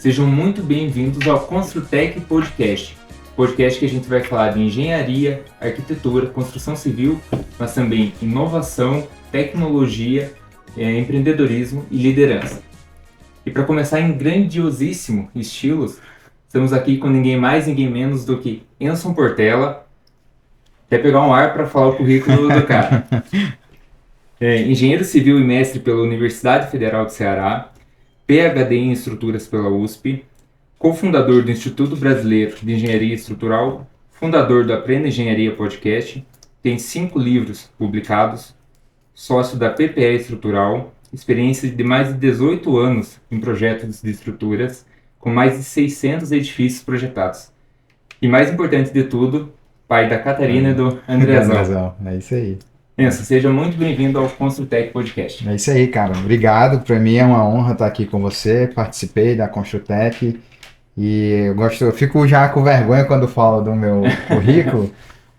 Sejam muito bem-vindos ao Construtec Podcast. Podcast que a gente vai falar de engenharia, arquitetura, construção civil, mas também inovação, tecnologia, empreendedorismo e liderança. E para começar em grandiosíssimo estilo, estamos aqui com ninguém mais, ninguém menos do que Enson Portela. Quer pegar um ar para falar o currículo do cara. Engenheiro civil e mestre pela Universidade Federal do Ceará, PhD em estruturas pela USP, cofundador do Instituto Brasileiro de Engenharia Estrutural, fundador do Aprenda Engenharia Podcast, tem 5 livros publicados, sócio da PPE Estrutural, experiência de mais de 18 anos em projetos de estruturas, com mais de 600 edifícios projetados. E mais importante de tudo, pai da Catarina e do Andrezão. É isso aí. Enson, seja muito bem-vindo ao Construtec Podcast. É isso aí, cara. Obrigado. Para mim é uma honra estar aqui com você. Participei da Construtec e eu fico já com vergonha quando falo do meu currículo,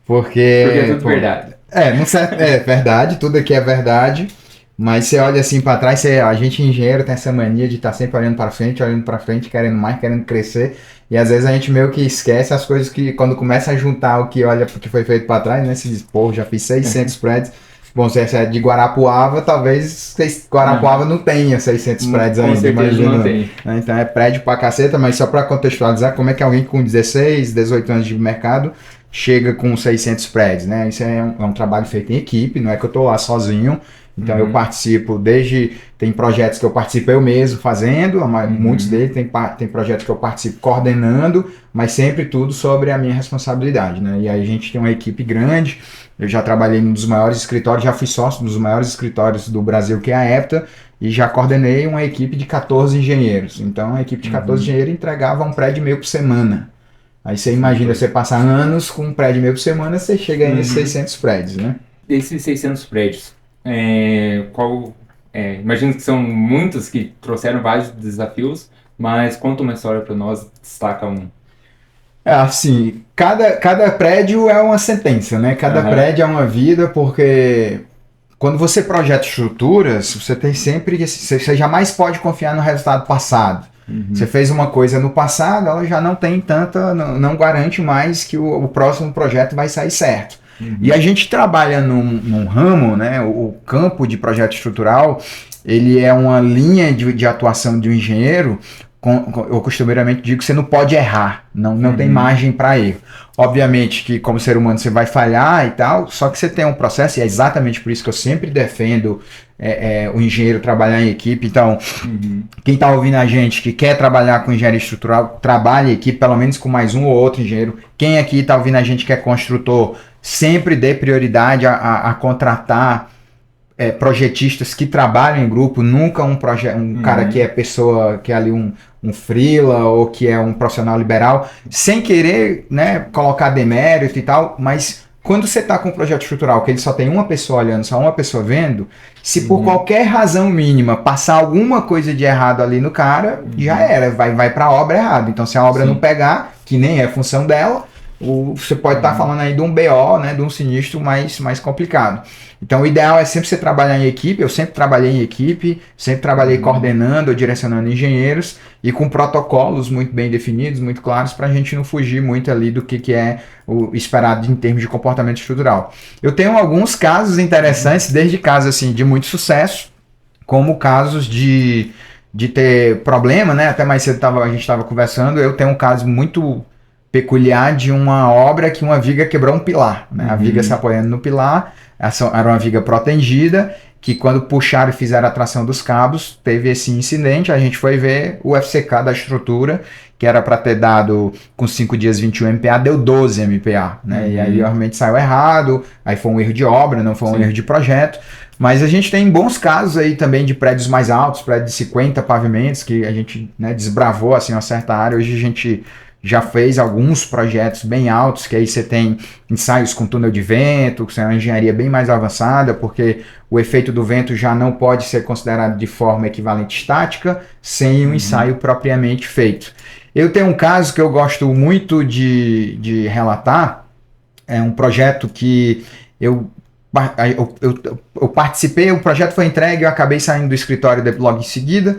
porque é tudo verdade. É verdade, tudo aqui é verdade. Mas você olha assim para trás, a gente engenheiro tem essa mania de estar sempre olhando para frente, querendo mais, querendo crescer. E às vezes a gente meio que esquece as coisas que, quando começa a juntar o que olha que foi feito para trás, né? Você diz, pô, já fiz 600 prédios. Bom, se é de Guarapuava, talvez Guarapuava não tenha 600 prédios ainda, imagina. Não tem. Então é prédio pra caceta, mas só para contextualizar, como é que alguém com 16, 18 anos de mercado chega com 600 prédios, né? Isso é um trabalho feito em equipe, não é que eu tô lá sozinho. Então eu participo tem projetos que eu participo eu mesmo fazendo, muitos deles tem projetos que eu participo coordenando, mas sempre tudo sobre a minha responsabilidade, né? E aí a gente tem uma equipe grande, eu já trabalhei em um dos maiores escritórios, já fui sócio dos maiores escritórios do Brasil, que é a EPTA, e já coordenei uma equipe de 14 engenheiros. Então a equipe de 14 engenheiros entregava um prédio meio por semana. Aí você imagina, você passar anos com um prédio meio por semana, você chega aí nesses 600 prédios, né? Desses 600 prédios, imagino que são muitos que trouxeram vários desafios, mas conta uma história para nós, destaca um. Assim, cada prédio é uma sentença, né? Cada prédio é uma vida, porque quando você projeta estruturas, você tem sempre que você jamais pode confiar no resultado passado. Você fez uma coisa no passado, ela já não tem tanta, não garante mais que o próximo projeto vai sair certo. E a gente trabalha num ramo, né? O campo de projeto estrutural, ele é uma linha de atuação de um engenheiro. Eu costumeiramente digo que você não pode errar, não tem margem para erro. Obviamente que como ser humano você vai falhar e tal, só que você tem um processo, e é exatamente por isso que eu sempre defendo o engenheiro trabalhar em equipe. Então, quem está ouvindo a gente que quer trabalhar com engenharia estrutural, trabalhe em equipe, pelo menos com mais um ou outro engenheiro. Quem aqui está ouvindo a gente que é construtor, sempre dê prioridade a contratar projetistas que trabalham em grupo, nunca um cara que é pessoa, que é ali um freela ou que é um profissional liberal, sem querer, né, colocar demérito e tal, mas quando você está com um projeto estrutural que ele só tem uma pessoa olhando, só uma pessoa vendo, se por qualquer razão mínima passar alguma coisa de errado ali no cara, já era, vai para a obra errada. Então se a obra não pegar, que nem é função dela, você pode estar falando aí de um BO, né, de um sinistro mais complicado. Então o ideal é sempre você trabalhar em equipe. Eu sempre trabalhei em equipe, sempre trabalhei coordenando ou direcionando engenheiros e com protocolos muito bem definidos, muito claros, para a gente não fugir muito ali do que é o esperado em termos de comportamento estrutural. Eu tenho alguns casos interessantes, desde casos assim, de muito sucesso, como casos de ter problema, né? Até mais cedo a gente estava conversando. Eu tenho um caso muito peculiar de uma obra que uma viga quebrou um pilar, né? A viga se apoiando no pilar, era uma viga protegida, que quando puxaram e fizeram a tração dos cabos, teve esse incidente. A gente foi ver o FCK da estrutura, que era para ter dado com 5 dias 21 MPa, deu 12 MPa, né? E aí realmente saiu errado, aí foi um erro de obra, não foi um erro de projeto. Mas a gente tem bons casos aí também de prédios mais altos, prédios de 50 pavimentos, que a gente, né, desbravou assim uma certa área. Hoje a gente já fez alguns projetos bem altos, que aí você tem ensaios com túnel de vento, que é uma engenharia bem mais avançada, porque o efeito do vento já não pode ser considerado de forma equivalente estática, sem um ensaio propriamente feito. Eu tenho um caso que eu gosto muito de relatar, é um projeto que eu participei, o projeto foi entregue, eu acabei saindo do escritório logo em seguida,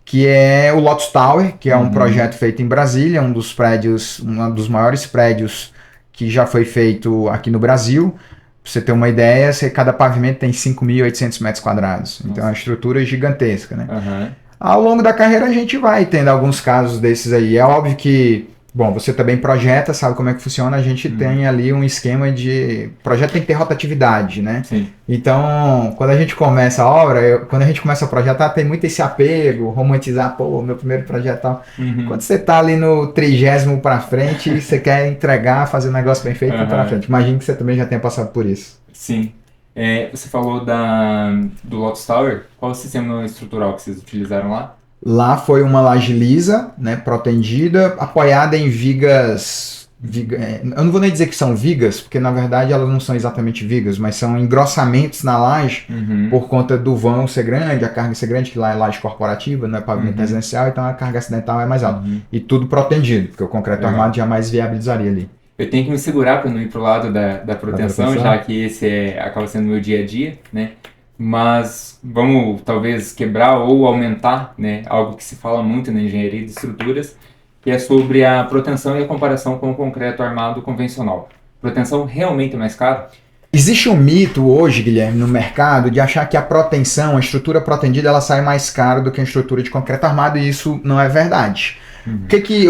que é o Lotus Tower, que é um projeto feito em Brasília, um dos maiores prédios que já foi feito aqui no Brasil. Pra você ter uma ideia, cada pavimento tem 5.800 metros quadrados. Então é uma estrutura gigantesca, né? Ao longo da carreira a gente vai tendo alguns casos desses aí. É óbvio que, bom, você também projeta, sabe como é que funciona, a gente tem ali um esquema de... Projeto tem que ter rotatividade, né? Sim. Então, quando a gente começa a obra, quando a gente começa a projetar, tem muito esse apego, romantizar, pô, meu primeiro projeto e tal. Quando você tá ali no 30º pra frente, você quer entregar, fazer um negócio bem feito pra frente. Imagino que você também já tenha passado por isso. Sim. Você falou do Lotus Tower. Qual o sistema estrutural que vocês utilizaram lá? Lá foi uma laje lisa, né, protendida, apoiada em vigas. Eu não vou nem dizer que são vigas, porque na verdade elas não são exatamente vigas, mas são engrossamentos na laje por conta do vão ser grande, a carga ser grande, que lá é laje corporativa, não é pavimento residencial, então a carga acidental é mais alta. E tudo protegido, porque o concreto armado jamais viabilizaria ali. Eu tenho que me segurar para não ir pro lado da proteção, já que esse acaba sendo o meu dia a dia, né? Mas vamos talvez quebrar ou aumentar, né, algo que se fala muito na engenharia de estruturas, que é sobre a proteção e a comparação com o concreto armado convencional. Proteção realmente é mais caro? Existe um mito hoje, Guilherme, no mercado de achar que a proteção, a estrutura protendida, ela sai mais cara do que a estrutura de concreto armado, e isso não é verdade.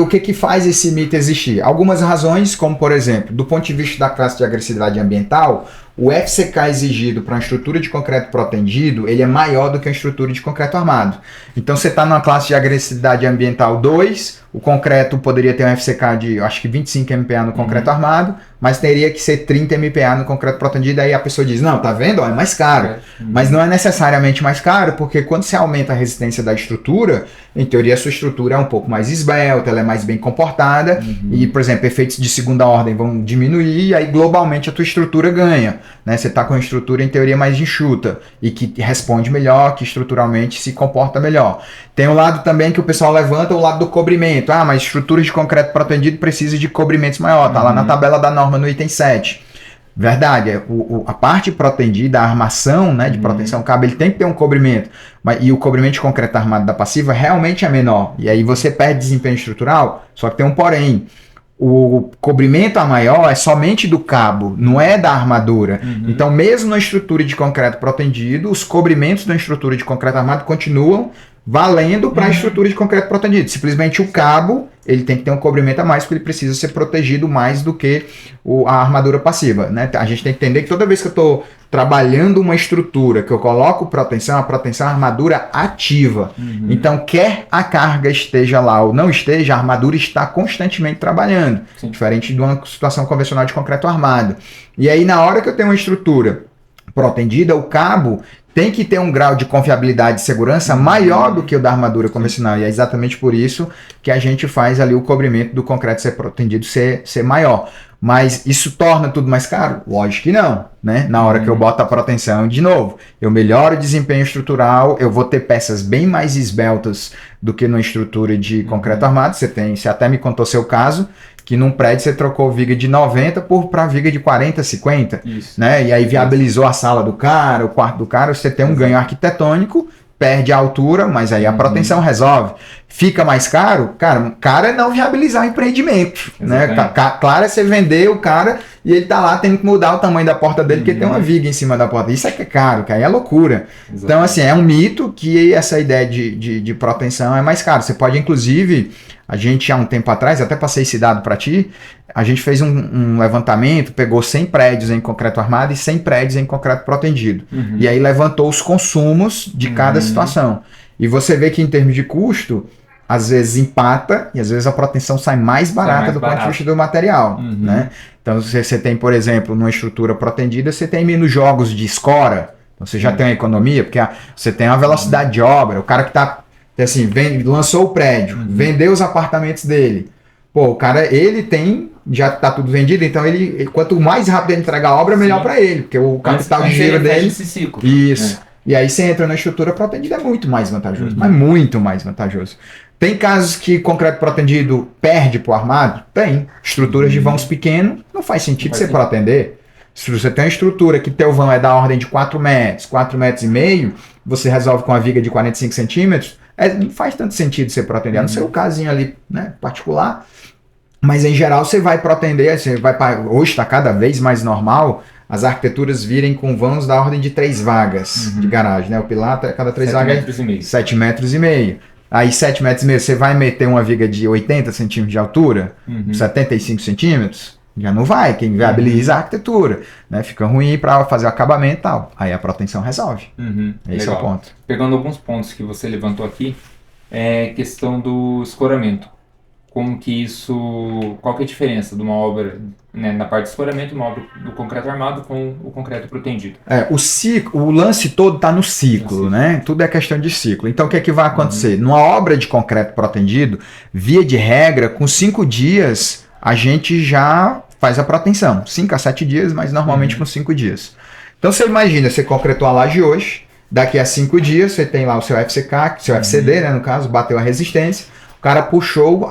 O que faz esse mito existir? Algumas razões, como por exemplo, do ponto de vista da classe de agressividade ambiental, o FCK exigido para uma estrutura de concreto protendido, ele é maior do que a estrutura de concreto armado. Então você está numa classe de agressividade ambiental 2, o concreto poderia ter um FCK de, acho que 25 MPa no concreto armado, mas teria que ser 30 MPa no concreto protendido, aí a pessoa diz, não, tá vendo? Ó, é mais caro. Mas não é necessariamente mais caro, porque quando você aumenta a resistência da estrutura, em teoria a sua estrutura é um pouco mais esbelta, ela é mais bem comportada, e, por exemplo, efeitos de segunda ordem vão diminuir, e aí globalmente a tua estrutura ganha. Né? Você está com uma estrutura, em teoria, mais enxuta, e que responde melhor, que estruturalmente se comporta melhor. Tem um lado também que o pessoal levanta, o lado do cobrimento. Ah, mas estruturas de concreto protendido precisa de cobrimentos maior, tá lá na tabela da norma no item 7. Verdade, a parte protendida, a armação, né, de proteção cabo, ele tem que ter um cobrimento, e o cobrimento de concreto armado da passiva realmente é menor, e aí você perde desempenho estrutural, só que tem um porém. O cobrimento a maior é somente do cabo, não é da armadura. Então, mesmo na estrutura de concreto protendido, os cobrimentos da estrutura de concreto armado continuam valendo para a estrutura de concreto protendido. Simplesmente o cabo, ele tem que ter um cobrimento a mais, porque ele precisa ser protegido mais do que a armadura passiva. Né? A gente tem que entender que toda vez que eu estou trabalhando uma estrutura, que eu coloco proteção, a proteção é armadura ativa. Então, quer a carga esteja lá ou não esteja, a armadura está constantemente trabalhando. Sim. Diferente de uma situação convencional de concreto armado. E aí, na hora que eu tenho uma estrutura protendida, o cabo tem que ter um grau de confiabilidade e segurança maior do que o da armadura convencional. E é exatamente por isso que a gente faz ali o cobrimento do concreto ser protendido ser maior. Mas isso torna tudo mais caro? Lógico que não, né? Na hora que eu boto a proteção, de novo, eu melhoro o desempenho estrutural, eu vou ter peças bem mais esbeltas do que numa estrutura de concreto armado. Você até me contou seu caso, que num prédio você trocou viga de 90 para viga de 40, 50, né? E aí viabilizou a sala do cara, o quarto do cara, você tem um ganho arquitetônico, perde a altura, mas aí a proteção resolve. Fica mais caro? Cara é não viabilizar o empreendimento, né? Claro é você vender o cara e ele tá lá tendo que mudar o tamanho da porta dele porque tem uma viga em cima da porta. Isso é que é caro, que aí é loucura. Exatamente. Então, assim, é um mito que essa ideia de proteção é mais caro. Você pode, inclusive, a gente há um tempo atrás, até passei esse dado para ti, a gente fez um levantamento, pegou 100 prédios em concreto armado e 100 prédios em concreto protendido. E aí levantou os consumos de cada situação. E você vê que em termos de custo, às vezes empata e às vezes a proteção sai mais barata do ponto de vista do material. Né? Então você tem, por exemplo, numa estrutura protendida, você tem menos jogos de escora, então você já tem uma economia, porque você tem uma velocidade de obra, o cara que está assim, lançou o prédio, vendeu os apartamentos dele. Pô, o cara, ele tem, já tá tudo vendido, então ele quanto mais rápido ele entregar a obra, melhor para ele, porque o capital de giro dele... Esse ciclo. Isso. E aí você entra na estrutura protendida, é muito mais vantajoso, mas muito mais vantajoso. Tem casos que concreto protendido perde pro armado? Tem. Estruturas de vãos pequenos, não faz sentido você protender. Se você tem uma estrutura que teu vão é da ordem de 4 metros, 4,5 metros, você resolve com a viga de 45 centímetros, Não faz tanto sentido você protender, a não ser o casinho ali, né, particular. Mas em geral você vai protender, hoje está cada vez mais normal as arquiteturas virem com vãos da ordem de 3 vagas de garagem, né? O pilar, cada 3 vagas é 7 metros e meio. Aí 7 metros e meio, você vai meter uma viga de 80 centímetros de altura, 75 centímetros, já não vai, que inviabiliza a arquitetura, né? Fica ruim para fazer o acabamento e tal. Aí a proteção resolve. Esse Legal. é o ponto. Pegando alguns pontos que você levantou aqui, questão do escoramento. Como que isso... Qual que é a diferença de uma obra, né, na parte de escoramento, uma obra do concreto armado com o concreto protendido? O lance todo está no ciclo, né? Tudo é questão de ciclo. Então o que é que vai acontecer? Numa obra de concreto protendido, via de regra, com 5 dias a gente já faz a proteção. 5 a 7 dias, mas normalmente com 5 dias. Então você imagina, você concretou a laje hoje, daqui a 5 dias você tem lá o seu FCK, seu FCD, né, no caso, bateu a resistência, o cara puxou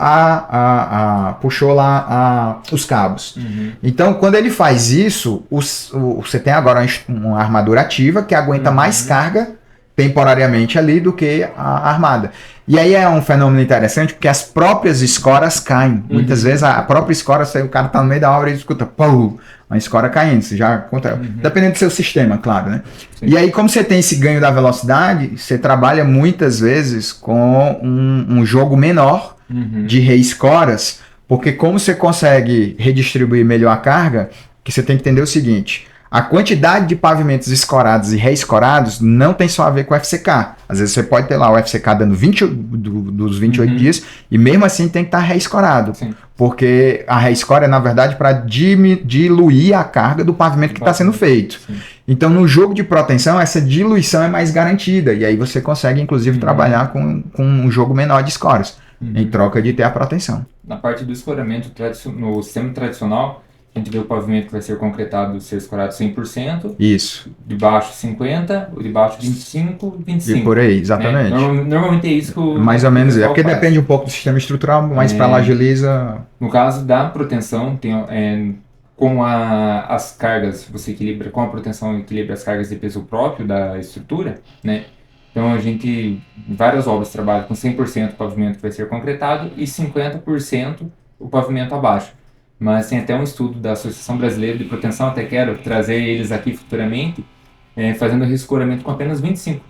puxou lá os cabos. Então, quando ele faz isso, você tem agora uma armadura ativa que aguenta mais carga temporariamente ali do que a armada. E aí é um fenômeno interessante porque as próprias escoras caem. Muitas vezes a própria escora, o cara tá no meio da obra e escuta, pau, uma escora caindo. Você já conta, dependendo do seu sistema, claro, né? Sim. E aí, como você tem esse ganho da velocidade, você trabalha muitas vezes com um jogo menor de reescoras, porque como você consegue redistribuir melhor a carga, que você tem que entender o seguinte: a quantidade de pavimentos escorados e reescorados não tem só a ver com o FCK. Às vezes você pode ter lá o FCK dando 20 dos 28 dias e mesmo assim tem que estar reescorado. Sim. Porque a reescora é, na verdade, para diluir a carga do pavimento que está sendo feito. Sim. Então, no jogo de proteção, essa diluição é mais garantida. E aí você consegue, inclusive, trabalhar com um jogo menor de escoras, em troca de ter a proteção. Na parte do escoramento, no sistema tradicional, a gente vê o pavimento que vai ser concretado, ser escorado 100%. Isso. De baixo 50%, o de baixo 25%, 25%. E por aí, exatamente. Né? Normalmente é isso que o... Mais ou menos, porque faz. Depende um pouco do sistema estrutural, mas para laje lisa... No caso da proteção, com as cargas, você equilibra, com a proteção equilibra as cargas de peso próprio da estrutura, né? Então a gente, em várias obras, trabalha com 100% o pavimento que vai ser concretado e 50% o pavimento abaixo. Mas tem até um estudo da Associação Brasileira de Proteção, até quero trazer eles aqui futuramente, fazendo reescoramento com apenas 25%.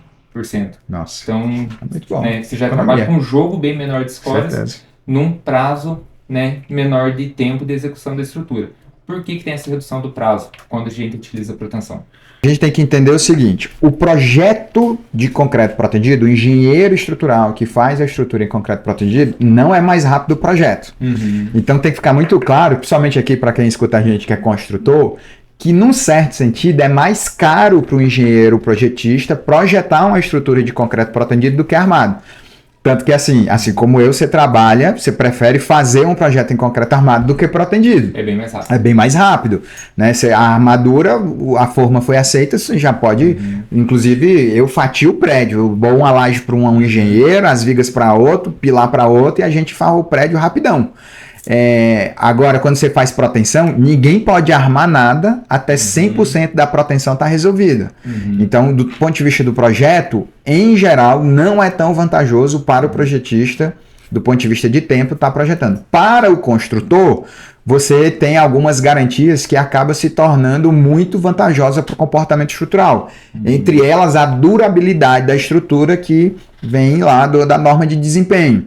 Nossa, então, muito bom. Você já trabalha com um jogo bem menor de escoras, num prazo, né, menor de tempo de execução da estrutura. Por que tem essa redução do prazo quando a gente utiliza a proteção? A gente tem que entender o seguinte: o projeto de concreto protegido, o engenheiro estrutural que faz a estrutura em concreto protegido, não é mais rápido o projeto. Então tem que ficar muito claro, principalmente aqui para quem escuta a gente que é construtor, que num certo sentido é mais caro para o engenheiro projetista projetar uma estrutura de concreto protegido do que armado. Tanto que assim como você trabalha, você prefere fazer um projeto em concreto armado do que protendido. É bem mais rápido. É bem mais rápido, né? A armadura, a forma foi aceita, você já pode... Inclusive, eu fatio o prédio, eu dou uma laje para um engenheiro, as vigas para outro, pilar para outro, e a gente faz o prédio rapidão. Agora, quando você faz proteção, ninguém pode armar nada até 100% da proteção estar resolvida. Então, do ponto de vista do projeto, em geral, não é tão vantajoso para o projetista, do ponto de vista de tempo, estar projetando. Para o construtor, você tem algumas garantias que acabam se tornando muito vantajosas para o comportamento estrutural. Entre elas, a durabilidade da estrutura que vem lá da norma de desempenho.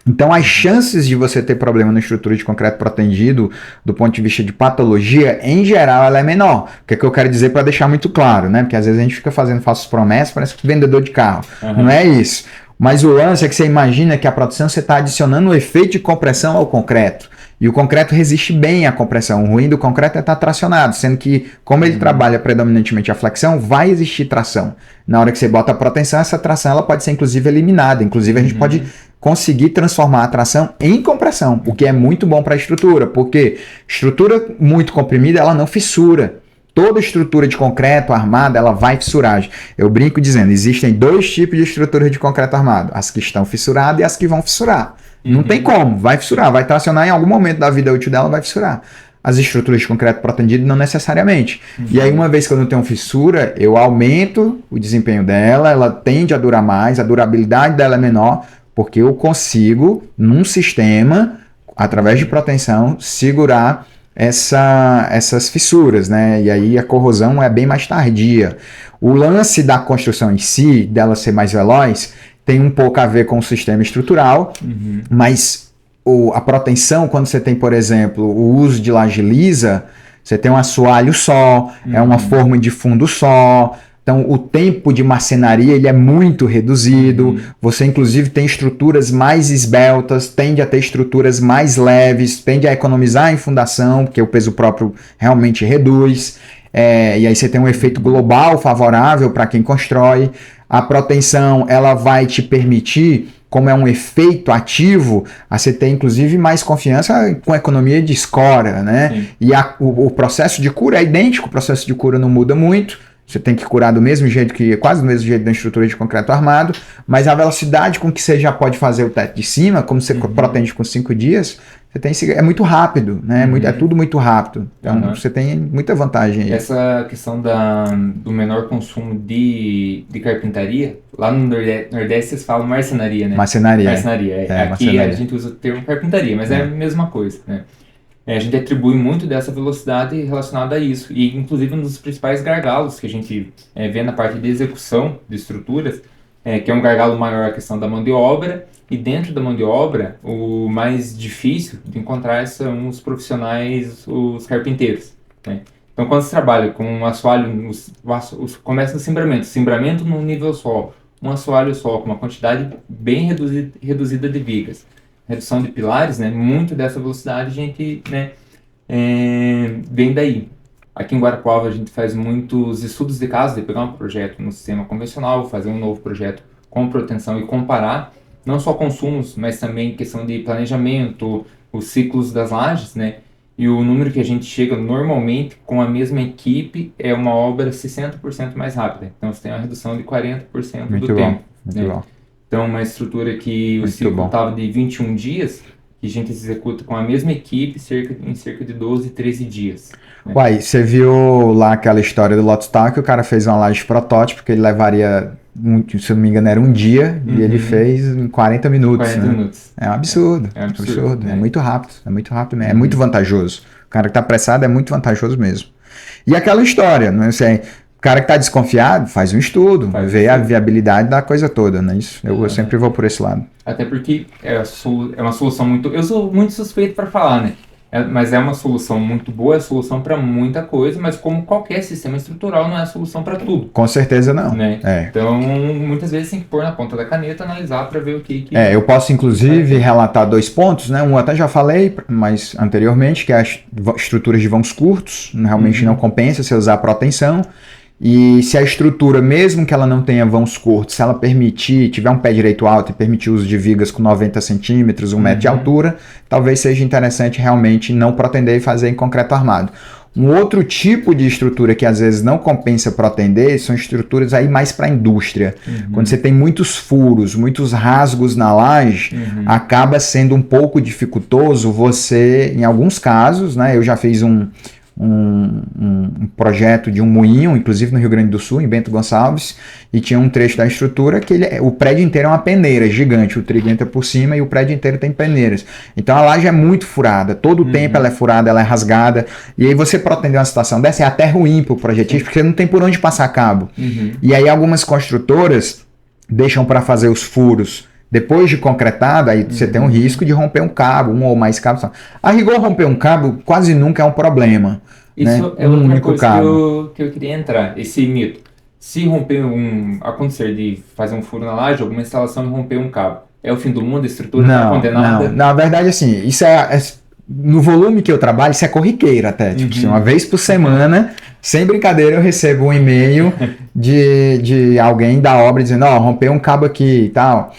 Então, as chances de você ter problema na estrutura de concreto protegido, do ponto de vista de patologia, em geral, ela é menor. O que é que eu quero dizer para deixar muito claro, né? Porque às vezes a gente fica fazendo falsas promessas, parece que vendedor de carro. Não é isso. Mas o lance é que você imagina que a proteção você está adicionando um efeito de compressão ao concreto. E o concreto resiste bem à compressão. O ruim do concreto é estar tracionado, sendo que, como ele trabalha predominantemente a flexão, vai existir tração. Na hora que você bota a proteção, essa tração ela pode ser inclusive eliminada. Inclusive, a gente pode conseguir transformar a tração em compressão, o que é muito bom para a estrutura, porque estrutura muito comprimida, ela não fissura. Toda estrutura de concreto armada, ela vai fissurar. Eu brinco dizendo, existem 2 tipos de estrutura de concreto armado, as que estão fissuradas e as que vão fissurar. Não tem como, vai fissurar, vai tracionar em algum momento da vida útil dela, vai fissurar. as estruturas de concreto protendido não necessariamente. E aí, uma vez que eu não tenho fissura, eu aumento o desempenho dela, ela tende a durar mais, a durabilidade dela é menor, porque eu consigo, num sistema, através de proteção, segurar essas fissuras, né? E aí a corrosão é bem mais tardia. O lance da construção em si, dela ser mais veloz, tem um pouco a ver com o sistema estrutural, mas a proteção, quando você tem, por exemplo, o uso de laje lisa, você tem um assoalho só, é uma forma de fundo só, então o tempo de marcenaria ele é muito reduzido, você inclusive tem estruturas mais esbeltas, tende a ter estruturas mais leves, tende a economizar em fundação, porque o peso próprio realmente reduz, e aí você tem um efeito global favorável para quem constrói. A proteção ela vai te permitir, como é um efeito ativo, a você ter inclusive mais confiança com a economia de escora, né? Sim. E o processo de cura é idêntico, o processo de cura não muda muito, você tem que curar do mesmo jeito quase do mesmo jeito da estrutura de concreto armado, mas a velocidade com que você já pode fazer o teto de cima, como você protege com 5 dias, é muito rápido, né? É tudo muito rápido. Então você tem muita vantagem aí. Essa questão do menor consumo de carpintaria, lá no Nordeste vocês falam marcenaria, né? Marcenaria. Aqui marcenaria. A gente usa o termo carpintaria, mas é a mesma coisa, né? A gente atribui muito dessa velocidade relacionada a isso. E inclusive um dos principais gargalos que a gente vê na parte de execução de estruturas, que é um gargalo maior a questão da mão de obra. E dentro da mão de obra, o mais difícil de encontrar são os profissionais, os carpinteiros, né? Então, quando você trabalha com um assoalho, começa no cimbramento num nível só, um assoalho só, com uma quantidade bem reduzida de vigas, redução de pilares, né? Muito dessa velocidade a gente, né, vem daí. Aqui em Guarapuava a gente faz muitos estudos de caso, de pegar um projeto no sistema convencional, fazer um novo projeto com proteção e comparar não só consumos, mas também questão de planejamento, os ciclos das lajes, né? E o número que a gente chega normalmente com a mesma equipe é uma obra 60% mais rápida. Então você tem uma redução de 40% do tempo. Muito bom. Então uma estrutura que o ciclo estava de 21 dias, que a gente executa com a mesma equipe em cerca de 12, 13 dias. Né? Uai, você viu lá aquela história do Lotustal que o cara fez uma laje protótipo que ele levaria, se eu não me engano, era um dia, e ele fez em 40 minutos. 40 minutos. É um absurdo. É absurdo. É muito rápido. É muito rápido mesmo. É muito vantajoso. O cara que está apressado é muito vantajoso mesmo. E aquela história, né? Assim, o cara que está desconfiado faz um estudo, vê a viabilidade da coisa toda, né? Isso, eu sempre vou por esse lado. Até porque é uma solução muito... Eu sou muito suspeito para falar, né? Mas é uma solução muito boa, é solução para muita coisa, mas como qualquer sistema estrutural não é a solução para tudo. Com certeza não. Né? Então, muitas vezes tem que pôr na ponta da caneta, analisar para ver o que... eu posso inclusive relatar 2 pontos, né? Um até já falei, mas anteriormente, que é as estruturas de vãos curtos, realmente não compensa você usar proteção. E se a estrutura, mesmo que ela não tenha vãos curtos, se ela tiver um pé direito alto e permitir o uso de vigas com 90 centímetros, 1 metro de altura, talvez seja interessante realmente não protender e fazer em concreto armado. Um outro tipo de estrutura que às vezes não compensa protender são estruturas aí mais para a indústria. Quando você tem muitos furos, muitos rasgos na laje, acaba sendo um pouco dificultoso você, em alguns casos, né? Eu já fiz um projeto de um moinho, inclusive no Rio Grande do Sul, em Bento Gonçalves, e tinha um trecho da estrutura que o prédio inteiro é uma peneira gigante, o trigo entra por cima e o prédio inteiro tem peneiras. Então a laje é muito furada, todo o tempo ela é furada, ela é rasgada, e aí você protender uma situação dessa é até ruim para o projetista, porque não tem por onde passar cabo. E aí algumas construtoras deixam para fazer os furos depois de concretado, aí você tem um risco de romper um cabo, um ou mais cabos. A rigor, romper um cabo quase nunca é um problema. Isso, né? É outra coisa que eu queria entrar, esse mito. Se acontecer de fazer um furo na laje, alguma instalação e romper um cabo, é o fim do mundo, a estrutura está condenada? Não, na verdade, assim, isso no volume que eu trabalho, isso é corriqueiro até. Tipo assim, uma vez por semana, sem brincadeira, eu recebo um e-mail de alguém da obra dizendo, rompeu um cabo aqui e tal.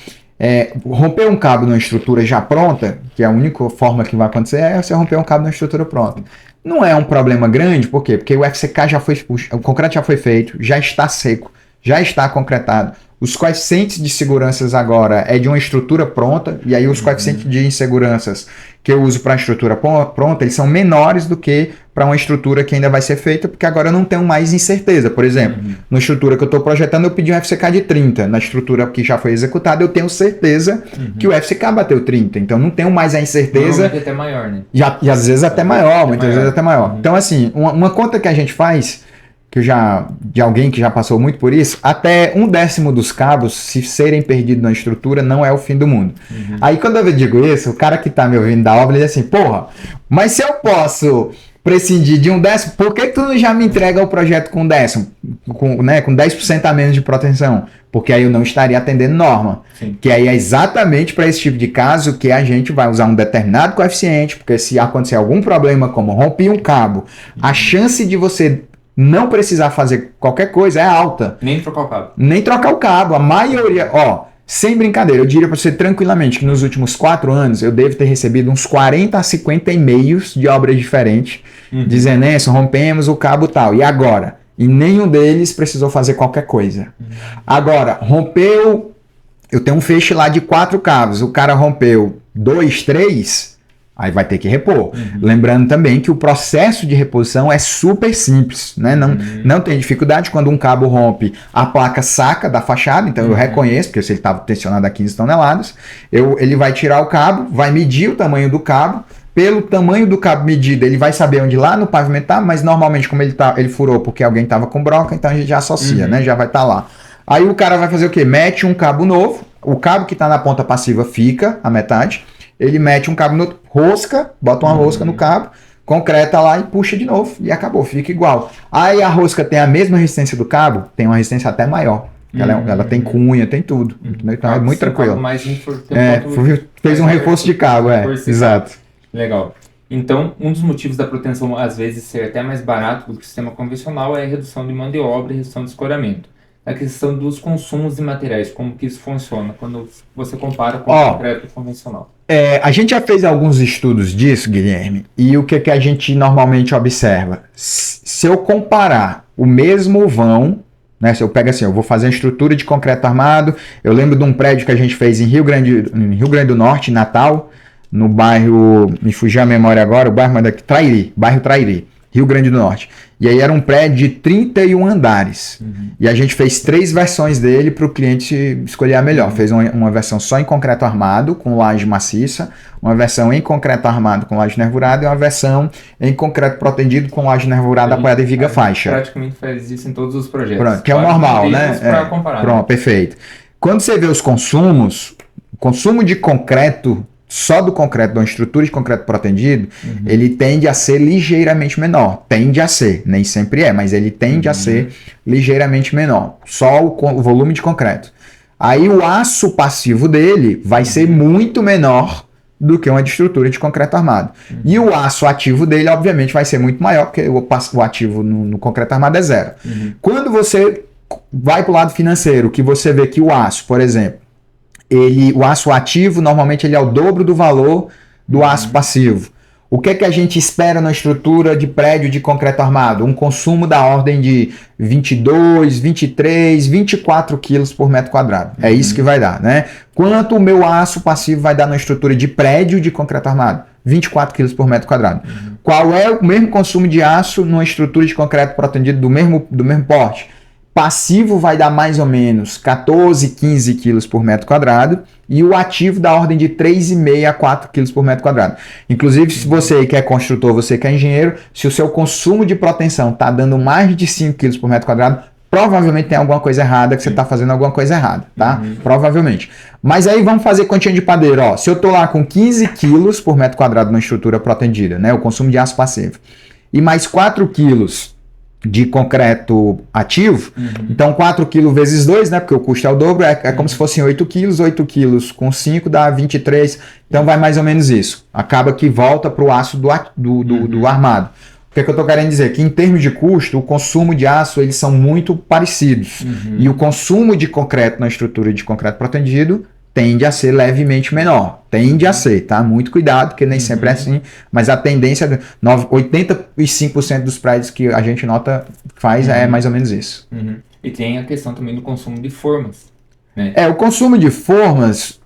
Romper um cabo numa estrutura já pronta, que é a única forma que vai acontecer, é você romper um cabo numa estrutura pronta. Não é um problema grande, por quê? Porque o FCK o concreto já foi feito, já está seco, já está concretado. Os coeficientes de seguranças agora é de uma estrutura pronta, e aí os coeficientes de inseguranças que eu uso para a estrutura pronta, eles são menores do que para uma estrutura que ainda vai ser feita, porque agora eu não tenho mais incerteza. Por exemplo, na estrutura que eu estou projetando, eu pedi um FCK de 30. Na estrutura que já foi executada, eu tenho certeza que o FCK bateu 30. Então, não tenho mais a incerteza. Até maior, né? E às vezes até maior, muitas vezes até maior. Então, assim, uma conta que a gente faz, de alguém que já passou muito por isso, até 1/10 dos cabos, se serem perdidos na estrutura, não é o fim do mundo. Aí, quando eu digo isso, o cara que tá me ouvindo da obra, ele diz assim, porra, mas se eu posso prescindir de 1/10, por que tu não já me entrega o projeto com 1/10, com 10% a menos de proteção? Porque aí eu não estaria atendendo norma. Sim. Que aí é exatamente para esse tipo de caso que a gente vai usar um determinado coeficiente, porque se acontecer algum problema, como romper um cabo, a chance de você não precisar fazer qualquer coisa é alta. Nem trocar o cabo. Nem trocar o cabo. A maioria, sem brincadeira, eu diria para você tranquilamente que nos últimos 4 anos eu devo ter recebido uns 40 a 50 e-mails de obras diferentes, dizendo, rompemos o cabo tal. E agora? E nenhum deles precisou fazer qualquer coisa. Agora, rompeu, eu tenho um feixe lá de 4 cabos, o cara rompeu 2, 3... aí vai ter que repor. Lembrando também que o processo de reposição é super simples, né? Não tem dificuldade. Quando um cabo rompe, a placa saca da fachada, então eu reconheço, porque se ele estava tensionado a 15 toneladas, ele vai tirar o cabo, vai medir o tamanho do cabo, pelo tamanho do cabo medido, ele vai saber onde lá no pavimento tá, mas normalmente como ele furou porque alguém estava com broca, então a gente já associa, né? Já vai estar lá. Aí o cara vai fazer o quê? Mete um cabo novo, o cabo que está na ponta passiva fica a metade, ele mete um cabo no rosca, bota uma rosca no cabo, concreta lá e puxa de novo e acabou, fica igual. Aí a rosca tem a mesma resistência do cabo, tem uma resistência até maior. Ela tem cunha, tem tudo. Então é muito tranquilo. Fez um reforço de cabo, exato. Legal. Então, um dos motivos da proteção às vezes ser até mais barato do que o sistema convencional é a redução de mão de obra e redução de escoramento. A questão dos consumos de materiais, como que isso funciona quando você compara com o concreto convencional? A gente já fez alguns estudos disso, Guilherme, e o que a gente normalmente observa? Se eu comparar o mesmo vão, né, se eu pego assim, eu vou fazer uma estrutura de concreto armado, eu lembro de um prédio que a gente fez em Rio Grande do Norte, em Natal, no bairro, me fugiu a memória agora, o bairro daqui, bairro Trairi, Rio Grande do Norte. E aí era um prédio de 31 andares. E a gente fez 3 versões dele para o cliente escolher a melhor. Fez uma versão só em concreto armado, com laje maciça, uma versão em concreto armado com laje nervurada e uma versão em concreto protendido com laje nervurada apoiada em viga faixa. Praticamente faz isso em todos os projetos. Pronto, que é o normal, né? Pronto, perfeito. Quando você vê os consumos, o consumo de concreto, só do concreto, de uma estrutura de concreto protendido, ele tende a ser ligeiramente menor. Tende a ser, nem sempre é, mas ele tende a ser ligeiramente menor. Só o volume de concreto. Aí o aço passivo dele vai ser muito menor do que uma estrutura de concreto armado. E o aço ativo dele, obviamente, vai ser muito maior, porque o ativo no concreto armado é 0. Quando você vai para o lado financeiro, que você vê que o aço, por exemplo, o aço ativo, normalmente ele é o dobro do valor do aço passivo. O que é que a gente espera na estrutura de prédio de concreto armado? Um consumo da ordem de 22, 23, 24 quilos por metro quadrado. É isso que vai dar, né? Quanto o meu aço passivo vai dar na estrutura de prédio de concreto armado? 24 quilos por metro quadrado. Qual é o mesmo consumo de aço numa estrutura de concreto protendido do mesmo porte? Passivo vai dar mais ou menos 14, 15 quilos por metro quadrado e o ativo da ordem de 3,5 a 4 quilos por metro quadrado. Inclusive, se você que é construtor, você que é engenheiro, se o seu consumo de proteção está dando mais de 5 quilos por metro quadrado, provavelmente tem alguma coisa errada, que você está fazendo alguma coisa errada, tá? Provavelmente. Mas aí vamos fazer continha de padeiro, ó. Se eu estou lá com 15 quilos por metro quadrado numa estrutura protendida, né? O consumo de aço passivo, e mais 4 quilos de concreto ativo, então 4 kg vezes 2, né, porque o custo é o dobro, é como se fossem 8 quilos, 8 quilos com 5 dá 23, então vai mais ou menos isso. Acaba que volta para o aço do armado. O que eu estou querendo dizer? Que em termos de custo, o consumo de aço, eles são muito parecidos. E o consumo de concreto na estrutura de concreto protendido tende a ser levemente menor. Tende a ser, tá? Muito cuidado, porque nem sempre é assim, mas a tendência, 85% dos prédios que a gente nota faz é mais ou menos isso. E tem a questão também do consumo de formas. né? O consumo de formas,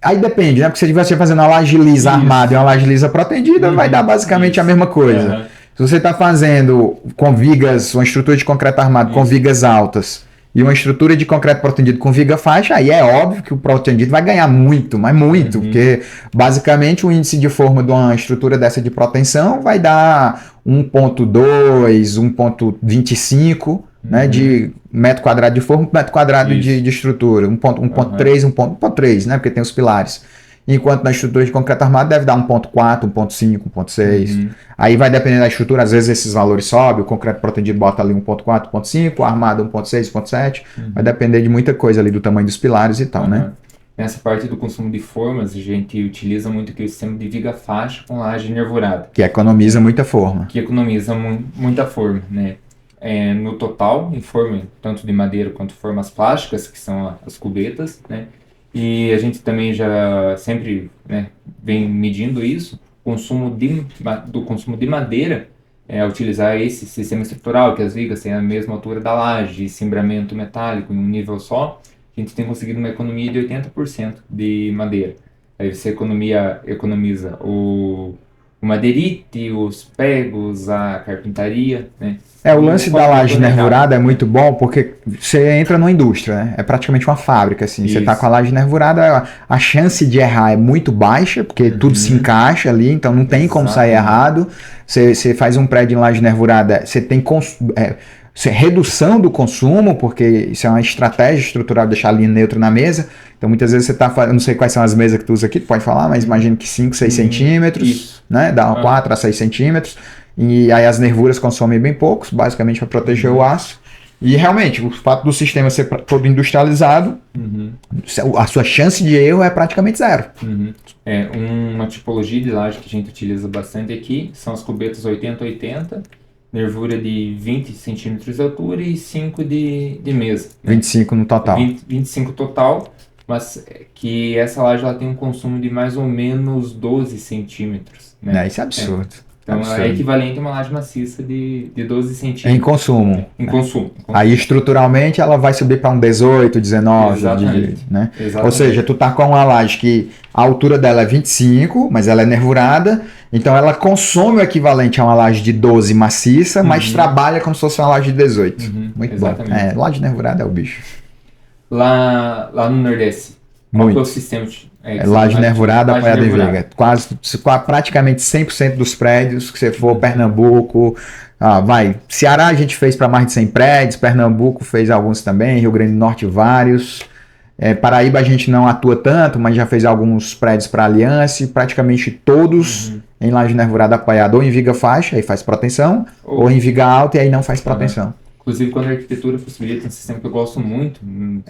aí depende, né? Porque se você fazendo uma laje lisa armada e uma laje lisa protendida, vai dar basicamente a mesma coisa. Se você está fazendo com vigas, uma estrutura de concreto armado com vigas altas e uma estrutura de concreto protendido com viga faixa, aí é óbvio que o protendido vai ganhar muito, mas muito, porque basicamente o índice de forma de uma estrutura dessa de proteção vai dar 1,2, 1,25, né, de metro quadrado de forma, metro quadrado de estrutura, 1,3, 1,3, né, porque tem os pilares. Enquanto na estrutura de concreto armado deve dar 1,4, 1,5, 1,6. Aí vai depender da estrutura, às vezes esses valores sobem, o concreto protendido bota ali 1,4, 1,5, o armado 1,6, 1,7. Vai depender de muita coisa ali, do tamanho dos pilares e tal, né? Nessa parte do consumo de formas, a gente utiliza muito aqui o sistema de viga faixa com laje nervurada. Que economiza muita forma. Que economiza muita forma, né? No total, em forma tanto de madeira quanto formas plásticas, que são as cubetas, né? E a gente também já sempre, né, vem medindo isso, do consumo de madeira, utilizar esse sistema estrutural, que as vigas têm a mesma altura da laje, cimbramento metálico em um nível só, a gente tem conseguido uma economia de 80% de madeira. Aí você economiza o madeirite, os pregos, a carpintaria, né? O lance da laje nervurada é muito bom porque você entra numa indústria, né? É praticamente uma fábrica, assim. Você tá com a laje nervurada, a chance de errar é muito baixa, porque tudo se encaixa ali, então não tem como sair errado. Você faz um prédio em laje nervurada, você tem redução do consumo, porque isso é uma estratégia estrutural, deixar a linha neutra na mesa. Então muitas vezes você tá fazendo, não sei quais são as mesas que tu usa aqui, tu pode falar, mas imagino que 5, 6 centímetros, né? Dá 4 a 6 centímetros. E aí as nervuras consomem bem poucos, basicamente para proteger o aço. E realmente, o fato do sistema ser todo industrializado, a sua chance de erro é praticamente zero. Uma tipologia de laje que a gente utiliza bastante aqui são as cubetas 80-80, nervura de 20 centímetros de altura e 5 de mesa. 25 no total. 25 total, mas que essa laje ela tem um consumo de mais ou menos 12 centímetros. Né? Isso é absurdo. Então é equivalente a uma laje maciça de 12 centímetros. Em consumo. Em consumo. Aí estruturalmente ela vai subir para um 18, 19. Exatamente. Né? Exatamente. Ou seja, tu tá com uma laje que a altura dela é 25, mas ela é nervurada, então ela consome o equivalente a uma laje de 12 maciça, mas trabalha como se fosse uma laje de 18. Muito exatamente. Bom. Laje nervurada é o bicho. Lá no Nordeste, qual que é o sistema? Laje nervurada apoiada em viga. Praticamente 100% dos prédios que você for, Pernambuco, Ceará a gente fez para mais de 100 prédios, Pernambuco fez alguns também, Rio Grande do Norte vários, Paraíba a gente não atua tanto, mas já fez alguns prédios para Aliança, e praticamente todos em laje nervurada apoiada ou em viga faixa, aí faz proteção, ou em viga alta e aí não faz proteção. Inclusive, quando a arquitetura possibilita um sistema que eu gosto muito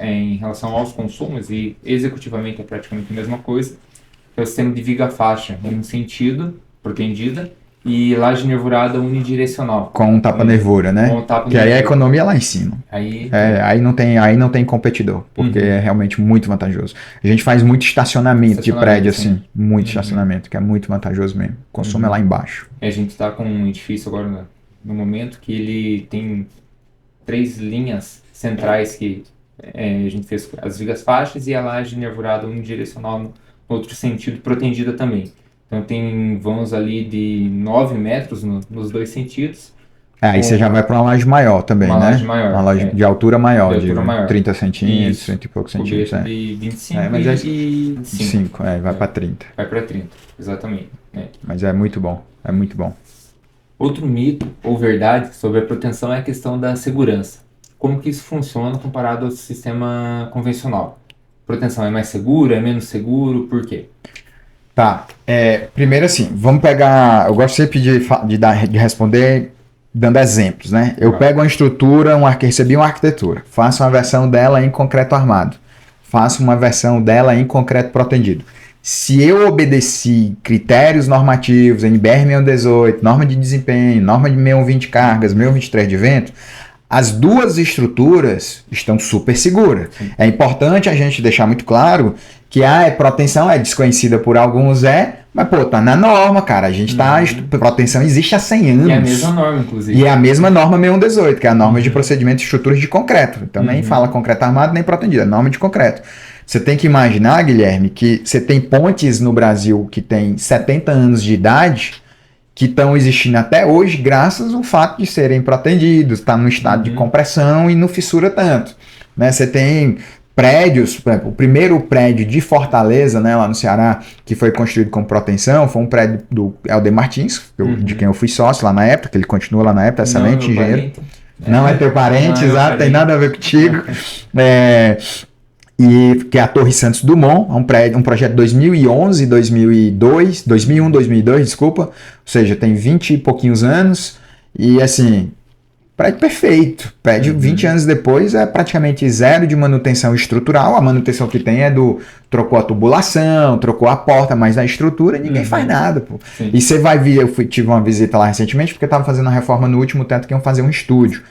em relação aos consumos, e executivamente é praticamente a mesma coisa, é o sistema de viga faixa, em um sentido, protendida, e laje nervurada unidirecional. Com um tapa-nervura, né? Com um tapa que aí a economia é lá em cima. Aí não tem competidor, porque é realmente muito vantajoso. A gente faz muito estacionamento de prédio, assim, muito estacionamento, que é muito vantajoso mesmo. O consumo é lá embaixo. A gente está com um edifício agora, no momento, que ele tem 3 linhas centrais que a gente fez as vigas faixas e a laje nervurada unidirecional no outro sentido, protegida também. Então tem vãos ali de 9 metros nos 2 sentidos. Aí você já vai para uma laje maior também, né? Laje maior, uma laje de altura maior, de maior. 30 centímetros, 30 e poucos centímetros. De 25 e 5, vai para 30. Vai para 30, exatamente. Mas é muito bom, é muito bom. Outro mito ou verdade sobre a proteção é a questão da segurança. Como que isso funciona comparado ao sistema convencional? Proteção é mais seguro, é menos seguro, por quê? Tá, primeiro assim, vamos pegar, eu gosto sempre de responder dando exemplos, né? Eu pego uma estrutura, recebi uma arquitetura, faço uma versão dela em concreto armado, faço uma versão dela em concreto protendido. Se eu obedeci critérios normativos, NBR 6118, norma de desempenho, norma de 6120 cargas, 6123 de vento, as duas estruturas estão super seguras. É importante a gente deixar muito claro que proteção é desconhecida por alguns, mas pô, tá na norma, cara. A gente proteção existe há 100 anos. E é a mesma norma, inclusive. E é a mesma norma 6118, que é a norma de procedimento de estruturas de concreto. Então nem fala concreto armado, nem protendido, é norma de concreto. Você tem que imaginar, Guilherme, que você tem pontes no Brasil que tem 70 anos de idade, que estão existindo até hoje graças ao fato de serem protendidos, tá no estado de compressão e não fissura tanto. Né? Você tem prédios, por exemplo, o primeiro prédio de Fortaleza, né, lá no Ceará, que foi construído com proteção, foi um prédio do Helder Martins, de quem eu fui sócio lá na época, que ele continua lá na época, excelente engenheiro. Não é teu parente, exato, tem nada a ver contigo. E que é a Torre Santos Dumont, um projeto de 2011, 2002, 2001, 2002, desculpa, ou seja, tem 20 e pouquinhos anos, e assim, prédio perfeito, prédio 20 anos depois é praticamente zero de manutenção estrutural, a manutenção que tem trocou a tubulação, trocou a porta, mas na estrutura ninguém faz nada, pô. Sim. E você vai ver, tive uma visita lá recentemente, porque eu estava fazendo a reforma no último teto que iam fazer um estúdio.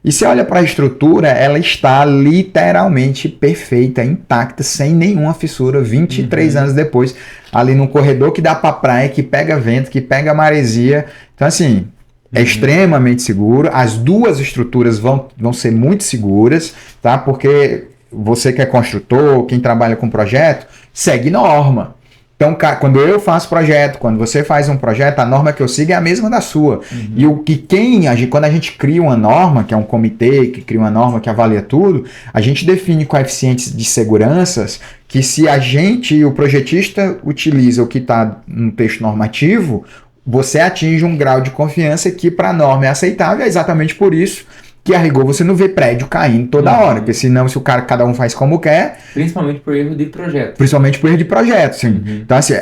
E você olha para a estrutura, ela está literalmente perfeita, intacta, sem nenhuma fissura, 23 anos depois, ali num corredor que dá para praia, que pega vento, que pega maresia. Então, assim, é extremamente seguro. As duas estruturas vão ser muito seguras, tá? Porque você que é construtor, quem trabalha com projeto, segue norma. Então, quando eu faço projeto, quando você faz um projeto, a norma que eu sigo é a mesma da sua. E quando a gente cria uma norma, que é um comitê que cria uma norma que avalia tudo, a gente define coeficientes de seguranças que se a gente e o projetista utiliza o que está no texto normativo, você atinge um grau de confiança que para a norma é aceitável. É exatamente por isso que a rigor você não vê prédio caindo toda hora, porque senão se cada um faz como quer... Principalmente por erro de projeto. Principalmente por erro de projeto, sim. Então assim,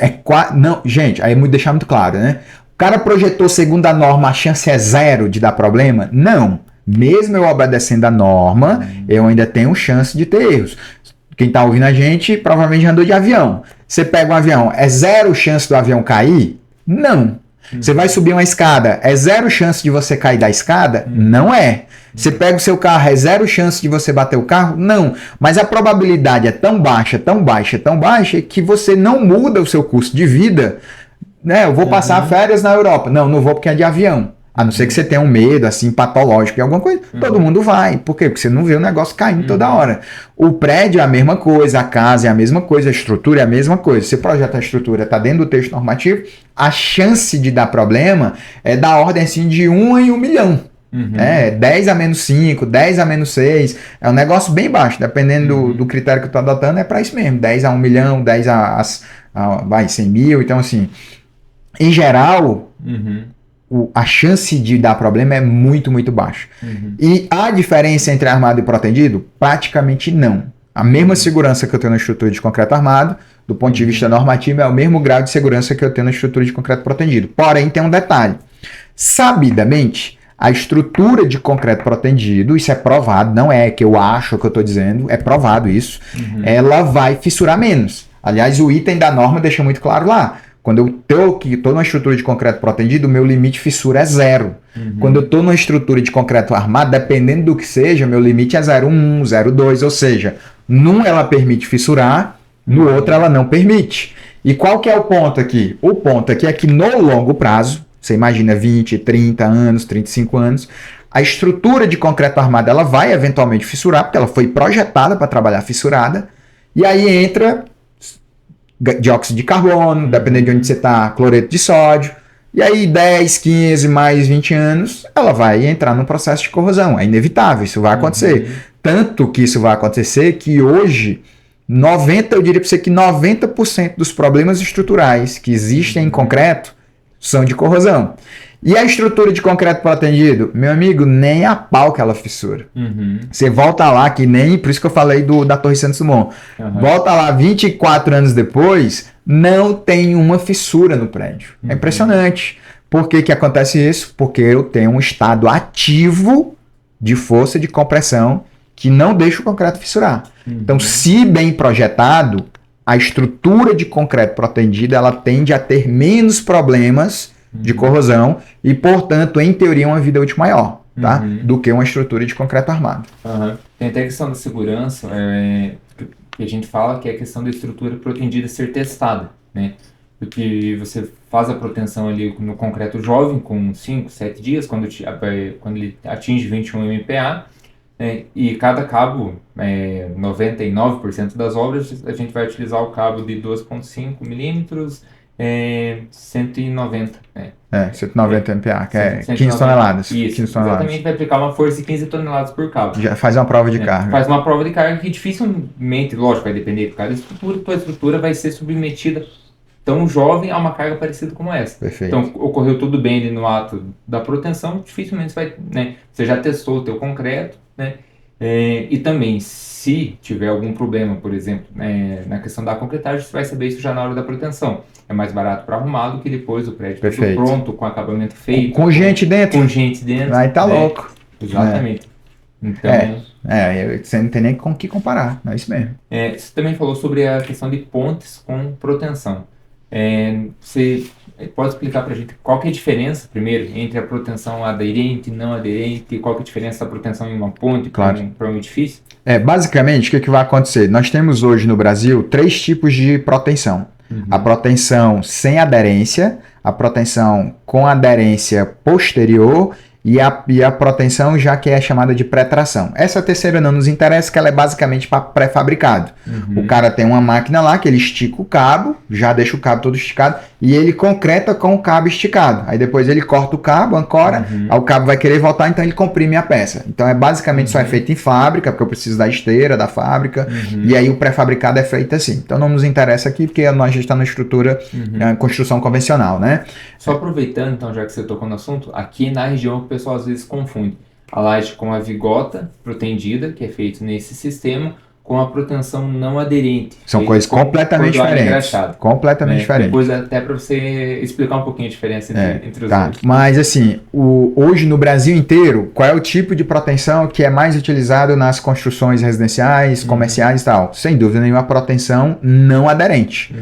não, gente, aí é deixar muito claro, né? O cara projetou segundo a norma, a chance é zero de dar problema? Não. Mesmo eu obedecendo a norma, eu ainda tenho chance de ter erros. Quem tá ouvindo a gente provavelmente já andou de avião. Você pega um avião, é zero chance do avião cair? Não. Você vai subir uma escada, é zero chance de você cair da escada? Não é. Você pega o seu carro, é zero chance de você bater o carro? Não. Mas a probabilidade é tão baixa, tão baixa, tão baixa, que você não muda o seu custo de vida. Né? Eu vou passar férias na Europa. Não vou porque é de avião. A não ser que você tenha um medo, assim, patológico e alguma coisa. Todo mundo vai. Por quê? Porque você não vê o negócio caindo toda hora. O prédio é a mesma coisa, a casa é a mesma coisa, a estrutura é a mesma coisa. Se o projeto, a estrutura está dentro do texto normativo, a chance de dar problema é da ordem, assim, de 1 em 1 milhão. 10 a menos 5, 10 a menos 6, é um negócio bem baixo, dependendo do critério que eu estou adotando, é para isso mesmo, 10 a 1 milhão, 10 a 100 mil, então assim, em geral, a chance de dar problema é muito, muito baixa. E a diferença entre armado e protendido? Praticamente não. A mesma segurança que eu tenho na estrutura de concreto armado, do ponto de vista normativo, é o mesmo grau de segurança que eu tenho na estrutura de concreto protendido. Porém, tem um detalhe. Sabidamente, a estrutura de concreto protendido, isso é provado, não é que eu acho que eu estou dizendo, é provado isso, ela vai fissurar menos. Aliás, o item da norma deixa muito claro lá. Quando eu estou numa estrutura de concreto protendido, o meu limite de fissura é zero. Quando eu estou numa estrutura de concreto armado, dependendo do que seja, meu limite é 0,1, 0,2, ou seja, num ela permite fissurar, no outro ela não permite. E qual que é o ponto aqui? O ponto aqui é que no longo prazo, você imagina 20, 30 anos, 35 anos, a estrutura de concreto armado ela vai eventualmente fissurar, porque ela foi projetada para trabalhar fissurada, e aí entra dióxido de carbono, dependendo de onde você está, cloreto de sódio, e aí 10, 15, mais 20 anos, ela vai entrar num processo de corrosão, é inevitável, isso vai acontecer. Tanto que isso vai acontecer que hoje, eu diria para você que 90% dos problemas estruturais que existem em concreto são de corrosão. E a estrutura de concreto protendido? Meu amigo, nem a pau que ela fissura. Você volta lá, que nem... Por isso que eu falei da Torre Santos Dumont. Volta lá 24 anos depois, não tem uma fissura no prédio. É impressionante. Por que acontece isso? Porque eu tenho um estado ativo de força de compressão que não deixa o concreto fissurar. Então, se bem projetado, a estrutura de concreto protendido ela tende a ter menos problemas de corrosão e, portanto, em teoria, uma vida útil maior, tá? Do que uma estrutura de concreto armado. Tem até a questão da segurança. que a gente fala, que é a questão da estrutura protendida ser testada, né? Porque você faz a proteção ali no concreto jovem, com 5, 7 dias, quando ele atinge 21 MPa, e cada cabo, 99% das obras, a gente vai utilizar o cabo de 2,5 milímetros, 190, 190 MPa, que é 190, 15 toneladas. Isso, 15 toneladas. exatamente, vai aplicar uma força de 15 toneladas por cabo. Já faz uma prova de carga. Faz uma prova de carga que dificilmente, lógico, vai depender de cada estrutura, tua estrutura vai ser submetida tão jovem a uma carga parecida como essa. Perfeito. Então, ocorreu tudo bem ali no ato da proteção, dificilmente você vai, né? Você já testou o teu concreto, né? E também, se tiver algum problema, por exemplo, na questão da concretagem, você vai saber isso já na hora da proteção. É mais barato para arrumar do que depois o prédio tudo pronto, com acabamento feito. Com gente dentro. Com gente dentro. Aí tá louco. Exatamente. Então, você não tem nem com o que comparar, é isso mesmo. Você também falou sobre a questão de pontes com proteção. Você pode explicar para a gente qual que é a diferença, primeiro, entre a proteção aderente e não aderente, qual que é a diferença da proteção em uma ponte para um edifício? Basicamente, o que vai acontecer? Nós temos hoje no Brasil 3 tipos de proteção. A proteção sem aderência, a proteção com aderência posterior e a proteção já que é chamada de pré-tração. Essa terceira não nos interessa, que ela é basicamente para pré-fabricado. O cara tem uma máquina lá que ele estica o cabo, já deixa o cabo todo esticado, e ele concreta com o cabo esticado. Aí depois ele corta o cabo, ancora, aí o cabo vai querer voltar, então ele comprime a peça. Então basicamente só é feito em fábrica, porque eu preciso da esteira da fábrica, e aí o pré-fabricado é feito assim. Então não nos interessa aqui, porque nós já estamos na estrutura, construção convencional, né? Só aproveitando, então, já que você tocou no assunto, aqui na região o pessoal às vezes confunde a laje com a vigota protendida, que é feito nesse sistema, com a proteção não aderente. São coisas completamente diferentes. Completamente diferentes. Depois até para você explicar um pouquinho a diferença entre os dois. Mas assim, hoje no Brasil inteiro, qual é o tipo de proteção que é mais utilizado nas construções residenciais, comerciais e tal? Sem dúvida nenhuma, a proteção não aderente.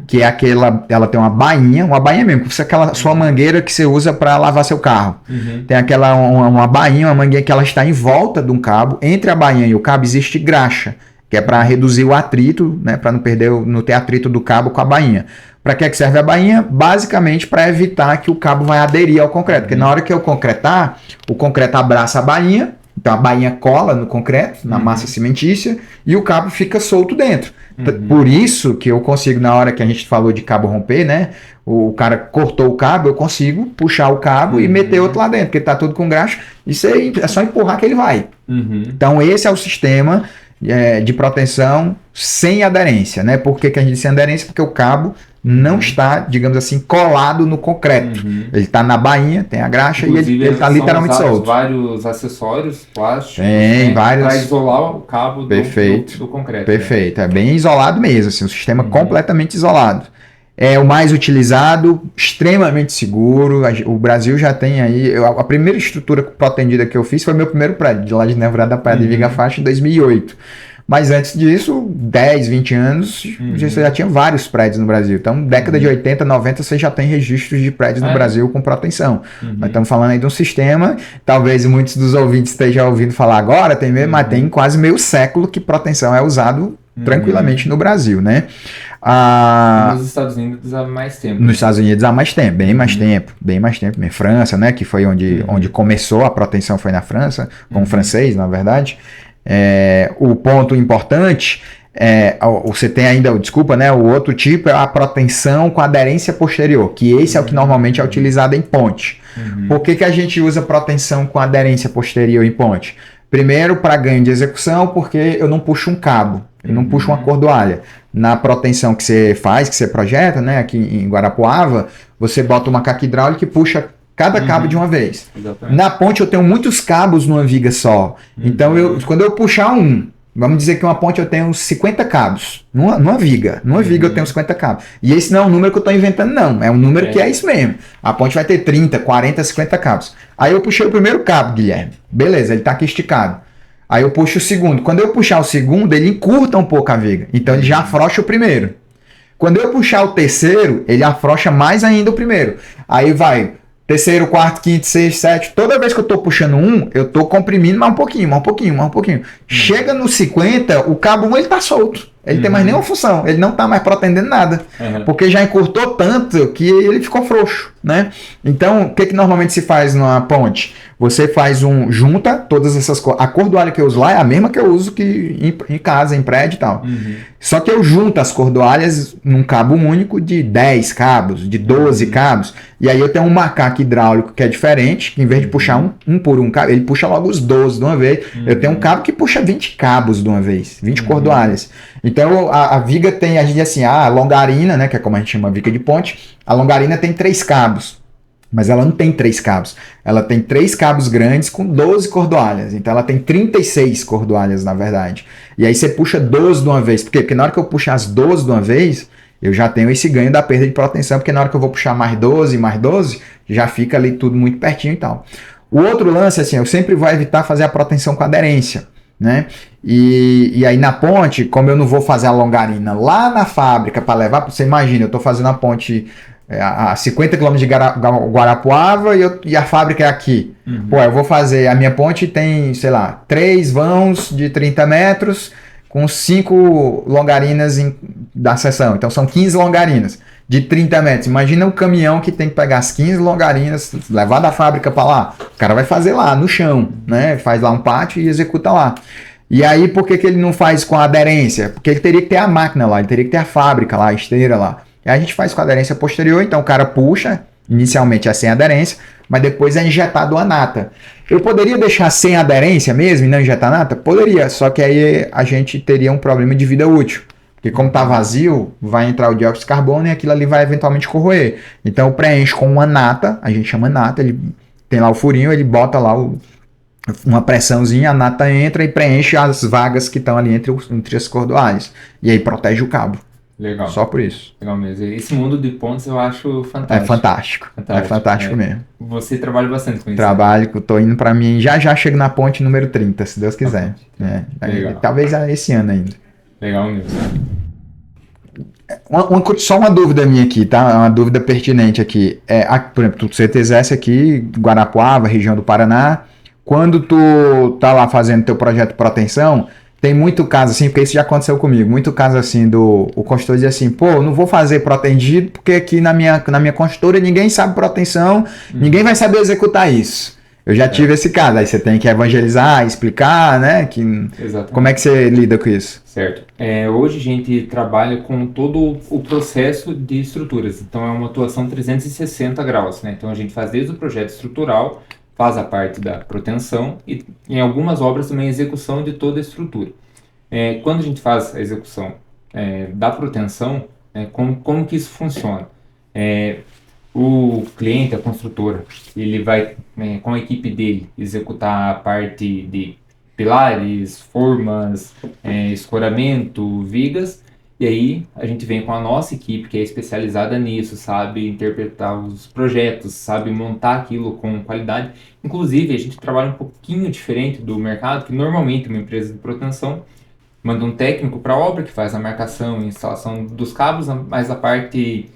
Que é aquela, ela tem uma bainha mesmo, que é aquela sua mangueira que você usa para lavar seu carro. Tem aquela uma bainha, uma mangueira que ela está em volta de um cabo. Entre a bainha e o cabo existe graxa, que é para reduzir o atrito, né, para não ter atrito do cabo com a bainha. Para que serve a bainha? Basicamente para evitar que o cabo vai aderir ao concreto, porque na hora que eu concretar, o concreto abraça a bainha, então a bainha cola no concreto, na massa cimentícia, e o cabo fica solto dentro. Por isso que eu consigo, na hora que a gente falou de cabo romper, né, o cara cortou o cabo, eu consigo puxar o cabo e meter outro lá dentro, porque está tudo com graxa, isso aí é só empurrar que ele vai. Então esse é o sistema de proteção sem aderência, né? Por que a gente diz sem aderência? Porque o cabo não está, digamos assim, colado no concreto. Ele está na bainha, tem a graxa. Inclusive, e ele está literalmente solto. Vários acessórios plásticos vários para isolar o cabo do concreto. Perfeito, é bem isolado mesmo, assim, um sistema completamente isolado. É o mais utilizado, extremamente seguro. O Brasil já tem aí... A primeira estrutura protendida que eu fiz foi meu primeiro prédio, de lá de Nevrada da Praia de Viga Faixa, em 2008. Mas antes disso, 10, 20 anos, você já tinha vários prédios no Brasil. Então, década de 80, 90, você já tem registros de prédios no Brasil com proteção. Nós estamos falando aí de um sistema, talvez muitos dos ouvintes estejam ouvindo falar agora, mas tem quase meio século que proteção é usado tranquilamente no Brasil, né? Nos Estados Unidos há mais tempo. Nos Estados Unidos há mais tempo, bem mais tempo. Em França, né? Que foi onde começou a proteção, foi na França, com o francês, na verdade. O ponto importante você tem ainda, né? O outro tipo é a proteção com aderência posterior, que esse é o que normalmente é utilizado em ponte. Por que a gente usa proteção com aderência posterior em ponte? Primeiro, para ganho de execução, porque eu não puxo um cabo, eu não puxo uma cordoalha. Na proteção que você faz, que você projeta, né, aqui em Guarapuava, você bota uma caca hidráulica e puxa cada cabo de uma vez. Exatamente. Na ponte eu tenho muitos cabos numa viga só. Então, quando eu puxar vamos dizer que uma ponte eu tenho 50 cabos. Numa viga. Numa viga eu tenho 50 cabos. E esse não é um número que eu estou inventando, não. É um número que é isso mesmo. A ponte vai ter 30, 40, 50 cabos. Aí eu puxei o primeiro cabo, Guilherme. Beleza, ele está aqui esticado. Aí eu puxo o segundo. Quando eu puxar o segundo, ele encurta um pouco a viga. Então ele já afrouxa o primeiro. Quando eu puxar o terceiro, ele afrouxa mais ainda o primeiro. Aí vai terceiro, quarto, quinto, sexto, sétimo. Toda vez que eu tô puxando um, eu tô comprimindo mais um pouquinho, mais um pouquinho, mais um pouquinho. Chega no 50, o cabo 1 ele tá solto. Ele tem mais nenhuma função, ele não tá mais protendendo nada. Porque já encurtou tanto que ele ficou frouxo, né? Então, o que normalmente se faz numa ponte? Você faz junta todas essas coisas. A cordoalha que eu uso lá é a mesma que eu uso em casa, em prédio e tal. Só que eu junto as cordoalhas num cabo único de 10 cabos, de 12 cabos. E aí eu tenho um macaco hidráulico que é diferente, que em vez de puxar um por um cabo, ele puxa logo os 12 de uma vez. Eu tenho um cabo que puxa 20 cabos de uma vez, 20 cordoalhas. Então a viga tem, a gente diz assim, a longarina, né, que é como a gente chama a viga de ponte, a longarina tem 3 cabos. Mas ela não tem 3 cabos. Ela tem 3 cabos grandes com 12 cordoalhas. Então ela tem 36 cordoalhas, na verdade. E aí você puxa 12 de uma vez. Por quê? Porque na hora que eu puxar as 12 de uma vez, eu já tenho esse ganho da perda de proteção. Porque na hora que eu vou puxar mais 12, já fica ali tudo muito pertinho e tal. O outro lance, assim, eu sempre vou evitar fazer a proteção com aderência, né? E aí na ponte, como eu não vou fazer a longarina lá na fábrica para levar, você imagina, eu estou fazendo a ponte a 50 km de Guarapuava e a fábrica é aqui. Pô, eu vou fazer, a minha ponte tem, sei lá, 3 vãos de 30 metros com 5 longarinas da seção. Então são 15 longarinas de 30 metros. Imagina um caminhão que tem que pegar as 15 longarinas, levar da fábrica para lá. O cara vai fazer lá, no chão, né? Faz lá um pátio e executa lá. E aí, por que ele não faz com aderência? Porque ele teria que ter a máquina lá, ele teria que ter a fábrica lá, a esteira lá. E aí a gente faz com aderência posterior, então o cara puxa, inicialmente é sem aderência, mas depois é injetado a nata. Eu poderia deixar sem aderência mesmo e não injetar nata? Poderia, só que aí a gente teria um problema de vida útil. Porque como está vazio, vai entrar o dióxido de carbono e aquilo ali vai eventualmente corroer. Então eu preencho com uma nata, a gente chama nata, ele tem lá o furinho, ele bota lá uma pressãozinha, a nata entra e preenche as vagas que estão ali entre as cordoalhas. E aí protege o cabo. Legal. Só por isso. Legal mesmo. Esse mundo de pontes eu acho fantástico. É fantástico. É fantástico mesmo. Você trabalha bastante com isso. Trabalho, tô indo pra mim. Já chego na ponte número 30, se Deus quiser. Talvez esse ano ainda. Legal mesmo. Só uma dúvida minha aqui, tá? Uma dúvida pertinente aqui. Por exemplo, você exerce aqui, Guarapuava, região do Paraná. Quando tu tá lá fazendo teu projeto de proteção, tem muito caso assim, porque isso já aconteceu comigo, muito caso assim o construtor diz assim, pô, não vou fazer protegido porque aqui na minha construtora ninguém sabe proteção, ninguém vai saber executar isso. Eu já tive esse caso, aí você tem que evangelizar, explicar, né? Como é que você lida com isso? Certo. Hoje a gente trabalha com todo o processo de estruturas, então é uma atuação 360 graus, né? Então a gente faz desde o projeto estrutural, faz a parte da proteção e em algumas obras também a execução de toda a estrutura. Quando a gente faz a execução da proteção, como que isso funciona? O cliente, a construtora, ele vai com a equipe dele executar a parte de pilares, formas, escoramento, vigas. E aí a gente vem com a nossa equipe que é especializada nisso, sabe interpretar os projetos, sabe montar aquilo com qualidade. Inclusive a gente trabalha um pouquinho diferente do mercado, que normalmente uma empresa de proteção manda um técnico para a obra que faz a marcação e instalação dos cabos, mas a parte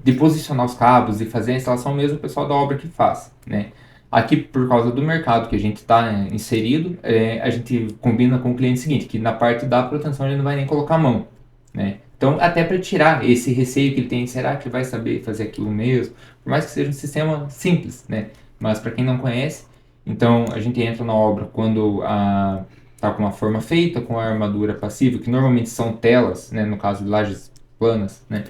de posicionar os cabos e fazer a instalação mesmo o pessoal da obra que faz, né? Aqui, por causa do mercado que a gente está inserido, a gente combina com o cliente seguinte, que na parte da proteção ele não vai nem colocar a mão, né? Então, até para tirar esse receio que ele tem, será que ele vai saber fazer aquilo mesmo? Por mais que seja um sistema simples, né? Mas para quem não conhece, então a gente entra na obra quando está com uma forma feita, com a armadura passiva, que normalmente são telas, né? No caso de lajes planas, né?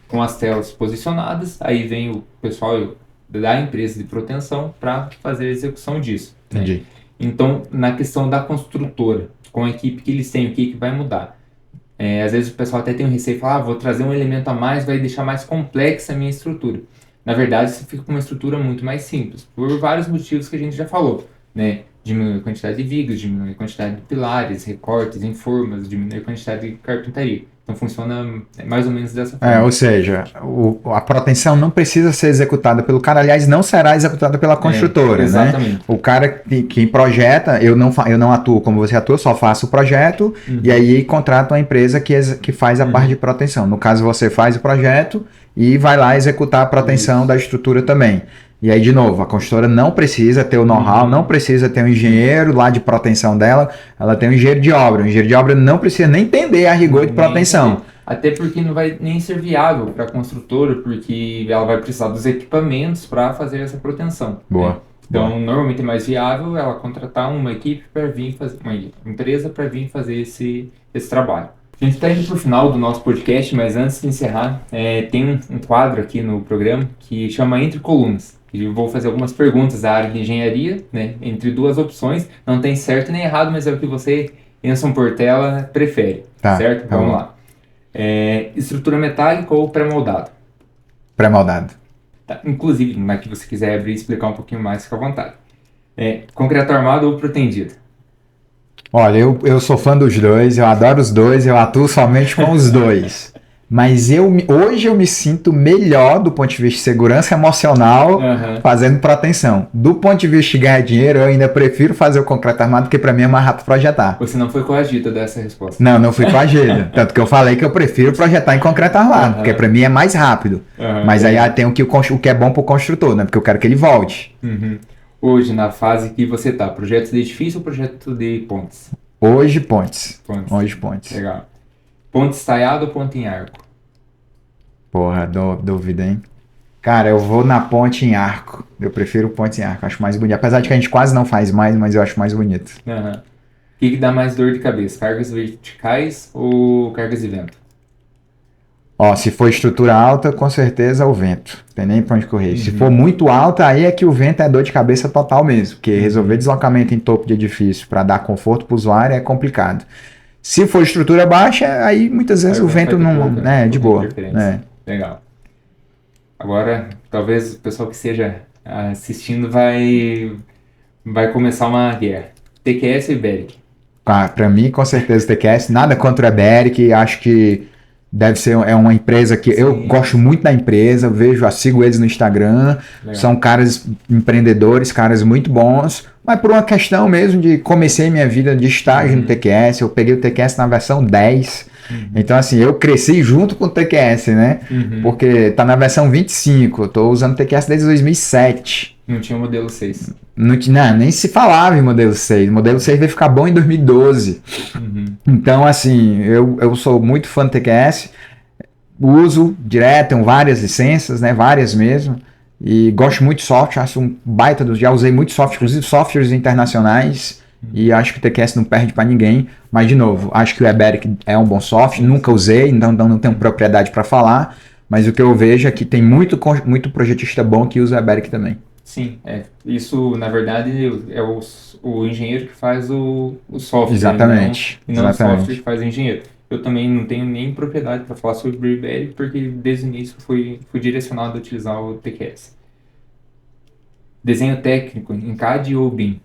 Com as telas posicionadas, aí vem o pessoal da empresa de proteção para fazer a execução disso. Entendi. Né? Então, na questão da construtora, com a equipe que eles têm, o que vai mudar? Às vezes o pessoal até tem um receio e fala, vou trazer um elemento a mais, vai deixar mais complexa a minha estrutura. Na verdade, você fica com uma estrutura muito mais simples, por vários motivos que a gente já falou, né? Diminuir a quantidade de vigas, diminuir a quantidade de pilares, recortes em formas, diminuir a quantidade de carpintaria. Então funciona mais ou menos dessa forma. Ou seja, a proteção não precisa ser executada pelo cara, aliás, não será executada pela construtora, exatamente. Né? O cara que projeta, eu não atuo como você atua, só faço o projeto e aí contrato uma empresa que faz a parte de proteção. No caso, você faz o projeto e vai lá executar a proteção da estrutura também. E aí, de novo, a construtora não precisa ter o know-how, não precisa ter um engenheiro lá de proteção dela, ela tem um engenheiro de obra. O engenheiro de obra não precisa nem entender a rigor de proteção. Até porque não vai nem ser viável para a construtora, porque ela vai precisar dos equipamentos para fazer essa proteção. Boa. Né? Então, normalmente é mais viável ela contratar uma equipe para vir fazer, uma empresa para vir fazer esse trabalho. A gente está indo para o final do nosso podcast, mas antes de encerrar, tem um quadro aqui no programa que chama Entre Colunas. Eu vou fazer algumas perguntas da área de engenharia, né, entre duas opções. Não tem certo nem errado, mas é o que você, Enson Portela, prefere. Tá, certo? Vamos lá. Estrutura metálica ou pré-moldado? Pré-moldado. Tá. Inclusive, mas que você quiser abrir e explicar um pouquinho mais, fica à vontade. Concreto armado ou protendido? Olha, eu sou fã dos dois, eu adoro os dois, eu atuo somente com os dois. Mas hoje eu me sinto melhor do ponto de vista de segurança emocional fazendo proteção. Do ponto de vista de ganhar dinheiro, eu ainda prefiro fazer o concreto armado, porque para mim é mais rápido projetar. Você não foi coagida dessa resposta? Não fui coagida. Tanto que eu falei que eu prefiro projetar em concreto armado, porque para mim é mais rápido. Mas aí tem o que é bom pro construtor, né? Porque eu quero que ele volte. Hoje, na fase que você tá, projeto de edifício ou projeto de pontes? Hoje, pontes. Hoje, pontes. Legal. Ponte estaiado ou ponte em arco? Porra, dúvida, hein? Cara, eu vou na ponte em arco. Eu prefiro ponte em arco, acho mais bonito. Apesar de que a gente quase não faz mais, mas eu acho mais bonito. O que dá mais dor de cabeça? Cargas verticais ou cargas de vento? Ó, se for estrutura alta, com certeza o vento. Não tem nem pra onde correr. Se for muito alta, aí é que o vento é dor de cabeça total mesmo. Porque resolver deslocamento em topo de edifício para dar conforto pro usuário é complicado. Se for estrutura baixa, aí muitas vezes o vento não... de boa. Legal. Agora, talvez o pessoal que esteja assistindo vai começar uma guerra. TQS ou Iberic? Pra mim, com certeza, TQS. Nada contra a Iberic. Acho que deve ser uma empresa que eu gosto muito da empresa. Sigo eles no Instagram. Legal. São caras empreendedores, caras muito bons. Mas por uma questão mesmo de comecei minha vida de estágio no TQS. Eu peguei o TQS na versão 10. Então, assim, eu cresci junto com o TQS, né? Porque tá na versão 25. Eu tô usando o TQS desde 2007. Não tinha o modelo 6. Não, nem se falava em modelo 6. O modelo 6 veio ficar bom em 2012. Então, assim, eu sou muito fã do TQS. Uso direto, tenho várias licenças, né? Várias mesmo. E gosto muito de software. Acho um baita dos... Já usei muito software, inclusive softwares internacionais. E acho que o TQS não perde para ninguém. Mas, de novo, acho que o Iberic é um bom software. Nunca usei, então não tenho propriedade para falar. Mas o que eu vejo é que tem muito projetista bom que usa o Iberic também. Sim, isso, na verdade, é o engenheiro que faz o software. Exatamente. E não o software que faz o engenheiro. Eu também não tenho nem propriedade para falar sobre o Iberic, porque desde o início fui direcionado a utilizar o TQS. Desenho técnico em CAD ou BIM?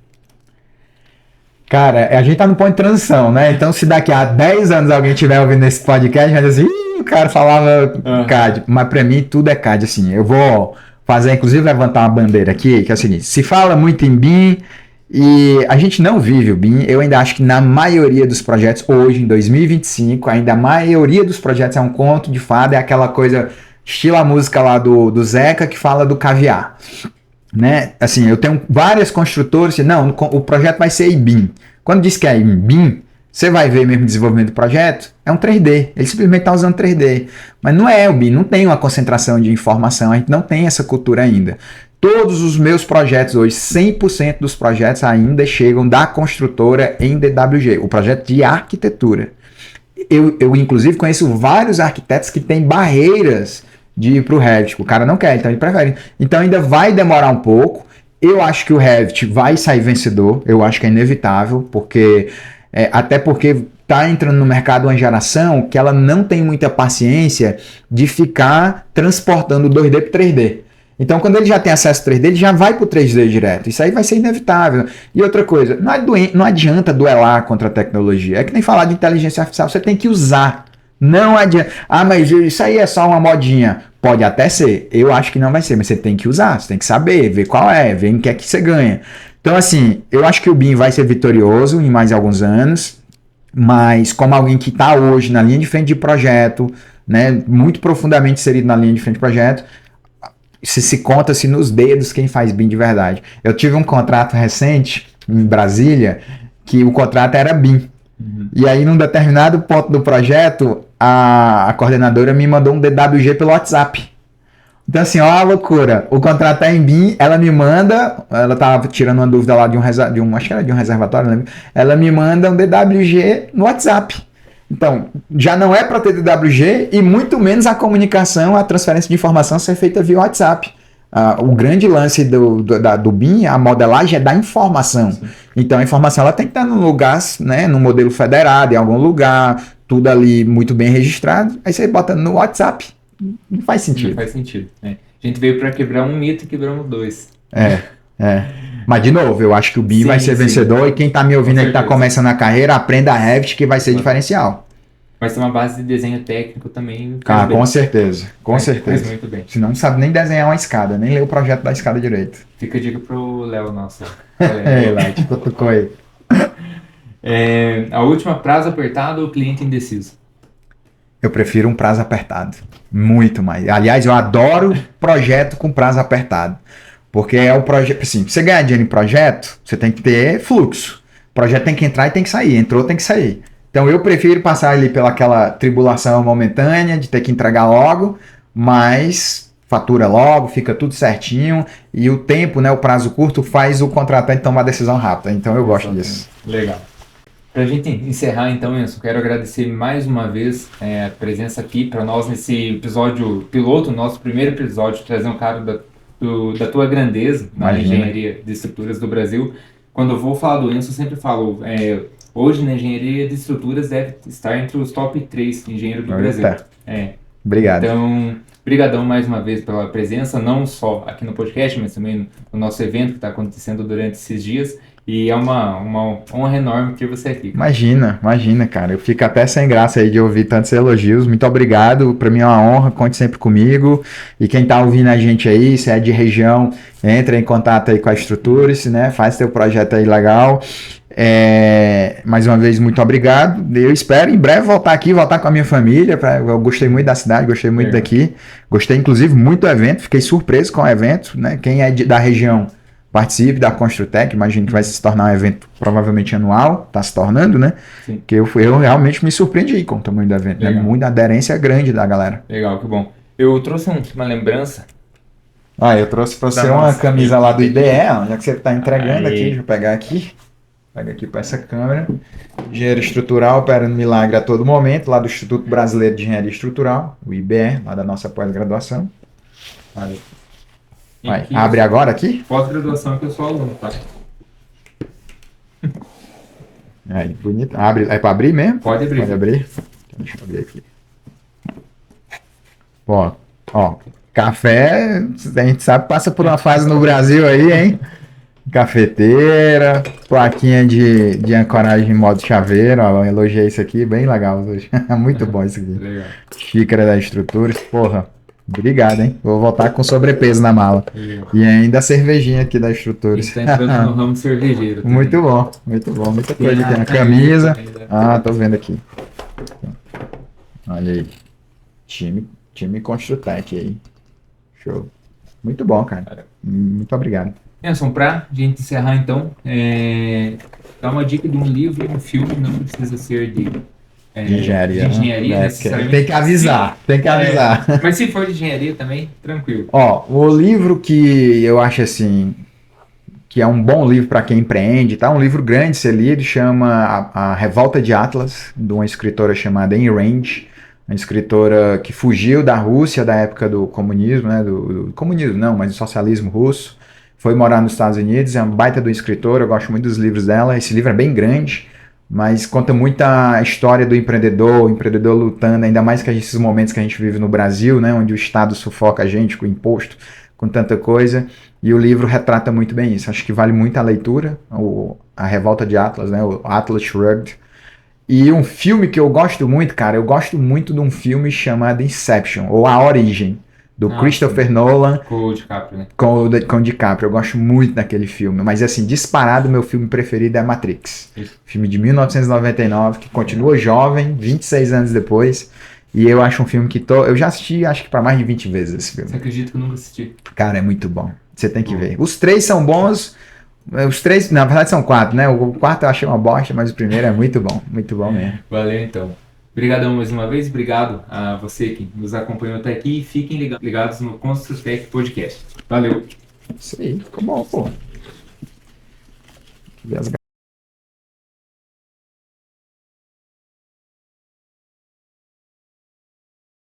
Cara, a gente tá no ponto de transição, né? Então, se daqui a 10 anos alguém estiver ouvindo esse podcast, vai dizer assim, o cara falava CAD. Mas pra mim, tudo é CAD, assim. Eu vou fazer, inclusive, levantar uma bandeira aqui, que é o seguinte, se fala muito em BIM e a gente não vive o BIM, eu ainda acho que na maioria dos projetos, hoje, em 2025, ainda a maioria dos projetos é um conto de fada, é aquela coisa, estilo a música lá do Zeca, que fala do caviar. Né? Assim, eu tenho várias construtoras, não, o projeto vai ser em BIM. Quando diz que é em BIM, você vai ver mesmo o desenvolvimento do projeto, é um 3D, ele simplesmente está usando 3D. Mas não é o BIM, não tem uma concentração de informação, a gente não tem essa cultura ainda. Todos os meus projetos hoje, 100% dos projetos ainda chegam da construtora em DWG, o projeto de arquitetura. Eu inclusive, conheço vários arquitetos que têm barreiras de ir para o Revit. O cara não quer, então ele prefere. Então ainda vai demorar um pouco. Eu acho que o Revit vai sair vencedor. Eu acho que é inevitável, porque até porque está entrando no mercado uma geração que ela não tem muita paciência de ficar transportando 2D para 3D. Então, quando ele já tem acesso ao 3D, ele já vai para o 3D direto. Isso aí vai ser inevitável. E outra coisa, não adianta duelar contra a tecnologia. É que nem falar de inteligência artificial, você tem que usar. Não adianta. Ah, mas isso aí é só uma modinha. Pode até ser. Eu acho que não vai ser, mas você tem que usar, você tem que saber, ver qual é, ver em que é que você ganha. Então, assim, eu acho que o BIM vai ser vitorioso em mais alguns anos, mas como alguém que está hoje na linha de frente de projeto, né, muito profundamente inserido na linha de frente de projeto, se conta-se nos dedos quem faz BIM de verdade. Eu tive um contrato recente em Brasília, que o contrato era BIM. E aí, num determinado ponto do projeto, a coordenadora me mandou um DWG pelo WhatsApp. Então, assim, ó a loucura. O contrato é em BIM, ela me manda, ela tava tirando uma dúvida lá acho que era de um reservatório, não lembro. Ela me manda um DWG no WhatsApp. Então, já não é para ter DWG e muito menos a comunicação, a transferência de informação ser feita via WhatsApp. O grande lance do BIM, a modelagem é da informação. Sim. Então, a informação ela tem que estar no lugar, né, no modelo federado, em algum lugar, tudo ali muito bem registrado. Aí você bota no WhatsApp. Não faz sentido. Não faz sentido. Né? A gente veio para quebrar um mito e quebramos 2. Mas, de novo, eu acho que o BIM vai ser vencedor e quem está me ouvindo aí que está começando a carreira, aprenda a Revit que vai ser diferencial. Vai ser uma base de desenho técnico também. Com certeza. Com certeza. Faz muito bem. Senão não sabe nem desenhar uma escada, nem ler o projeto da escada direito. Fica a dica pro Léo, nosso. Lá, te cutucou aí. A última, prazo apertado ou cliente indeciso? Eu prefiro um prazo apertado. Muito mais. Aliás, eu adoro projeto com prazo apertado. Porque é o projeto. Assim, você ganhar dinheiro em projeto, você tem que ter fluxo. O projeto tem que entrar e tem que sair. Entrou, tem que sair. Então eu prefiro passar ali pelaquela tribulação momentânea de ter que entregar logo, mas fatura logo, fica tudo certinho. E o tempo, né, o prazo curto, faz o contratante tomar decisão rápida. Então eu gosto disso. Legal. Para a gente encerrar, então, Enzo, quero agradecer mais uma vez a presença aqui para nós nesse episódio piloto, nosso primeiro episódio, trazer um cara da tua grandeza na engenharia de estruturas do Brasil. Quando eu vou falar do Enzo, eu sempre falo, hoje na engenharia de estruturas deve estar entre os top 3 engenheiros do Brasil. Obrigado. Então, brigadão mais uma vez pela presença, não só aqui no podcast, mas também no nosso evento que está acontecendo durante esses dias. E é uma honra enorme ter você aqui. Imagina, cara. Eu fico até sem graça aí de ouvir tantos elogios. Muito obrigado. Para mim é uma honra. Conte sempre comigo. E quem tá ouvindo a gente aí, se é de região, entra em contato aí com a Estrutures, né? Faz teu projeto aí legal. Mais uma vez, muito obrigado. Eu espero em breve voltar com a minha família. Eu gostei muito da cidade, gostei muito daqui. Gostei, inclusive, muito do evento. Fiquei surpreso com o evento, né? Quem é da região, participe da Construtec, imagino que vai se tornar um evento provavelmente anual, está se tornando, né? Sim. Que eu realmente me surpreendi com o tamanho do evento, né? Muita aderência grande da galera. Legal, que bom. Eu trouxe uma lembrança. Eu trouxe para você uma camisa lá do IDE, já que você está entregando aqui, deixa eu pegar aqui. Pega aqui para essa câmera. Engenheiro estrutural operando milagre a todo momento, lá do Instituto Brasileiro de Engenharia Estrutural, o IBE, lá da nossa pós-graduação. Valeu. Vai, abre agora aqui? Pós-graduação que eu sou aluno, tá? Aí, bonito. Abre, é para abrir mesmo? Pode abrir. Pode abrir. Deixa eu abrir aqui. Ó, café, a gente sabe, passa por uma fase no Brasil aí, hein? Cafeteira, plaquinha de ancoragem em modo chaveiro, ó, eu elogiei isso aqui, bem legal hoje. Muito bom isso aqui. Legal. Xícara da Estruturas, porra. Obrigado, hein? Vou voltar com sobrepeso na mala. E ainda a cervejinha aqui da Estrutura. Está entrando no ramo cervejeiro. Também. Muito bom. Muita coisa aqui. A camisa. Tô vendo aqui. Olha aí. Time Construtec aí. Show. Muito bom, cara. Muito obrigado. Nelson, pra gente encerrar então, dá uma dica de um livro, um filme, não precisa ser de engenharia, necessariamente. Tem que avisar. Mas se for de engenharia também, tranquilo. O livro que eu acho assim, que é um bom livro para quem empreende, tá? Um livro grande de ser lido, chama A Revolta de Atlas, de uma escritora chamada Ayn Rand, uma escritora que fugiu da Rússia da época do comunismo, né? Do comunismo não, mas do socialismo russo, foi morar nos Estados Unidos, é uma baita do escritor, eu gosto muito dos livros dela, esse livro é bem grande, mas conta muita história do empreendedor, o empreendedor lutando, ainda mais que esses momentos que a gente vive no Brasil, né, onde o Estado sufoca a gente com imposto, com tanta coisa, e o livro retrata muito bem isso. Acho que vale muito a leitura, A Revolta de Atlas, né, o Atlas Shrugged. E um filme que eu gosto muito, cara, eu gosto muito de um filme chamado Inception, ou A Origem, do Christopher Nolan. Com o DiCaprio, né? Com o DiCaprio. Eu gosto muito daquele filme. Mas, assim, disparado, meu filme preferido é Matrix. Isso. Filme de 1999, que continua jovem, 26 anos depois. E eu acho um filme que eu já assisti, acho que para mais de 20 vezes esse filme. Você acredita que eu nunca assisti? Cara, é muito bom. Você tem que ver. Os 3 são bons. Os 3, na verdade, são 4, né? O quarto eu achei uma bosta, mas o primeiro é muito bom mesmo. Valeu, então. Obrigadão mais uma vez, obrigado a você que nos acompanhou até aqui e fiquem ligados no Construtec Podcast. Valeu! Isso aí, ficou bom, pô.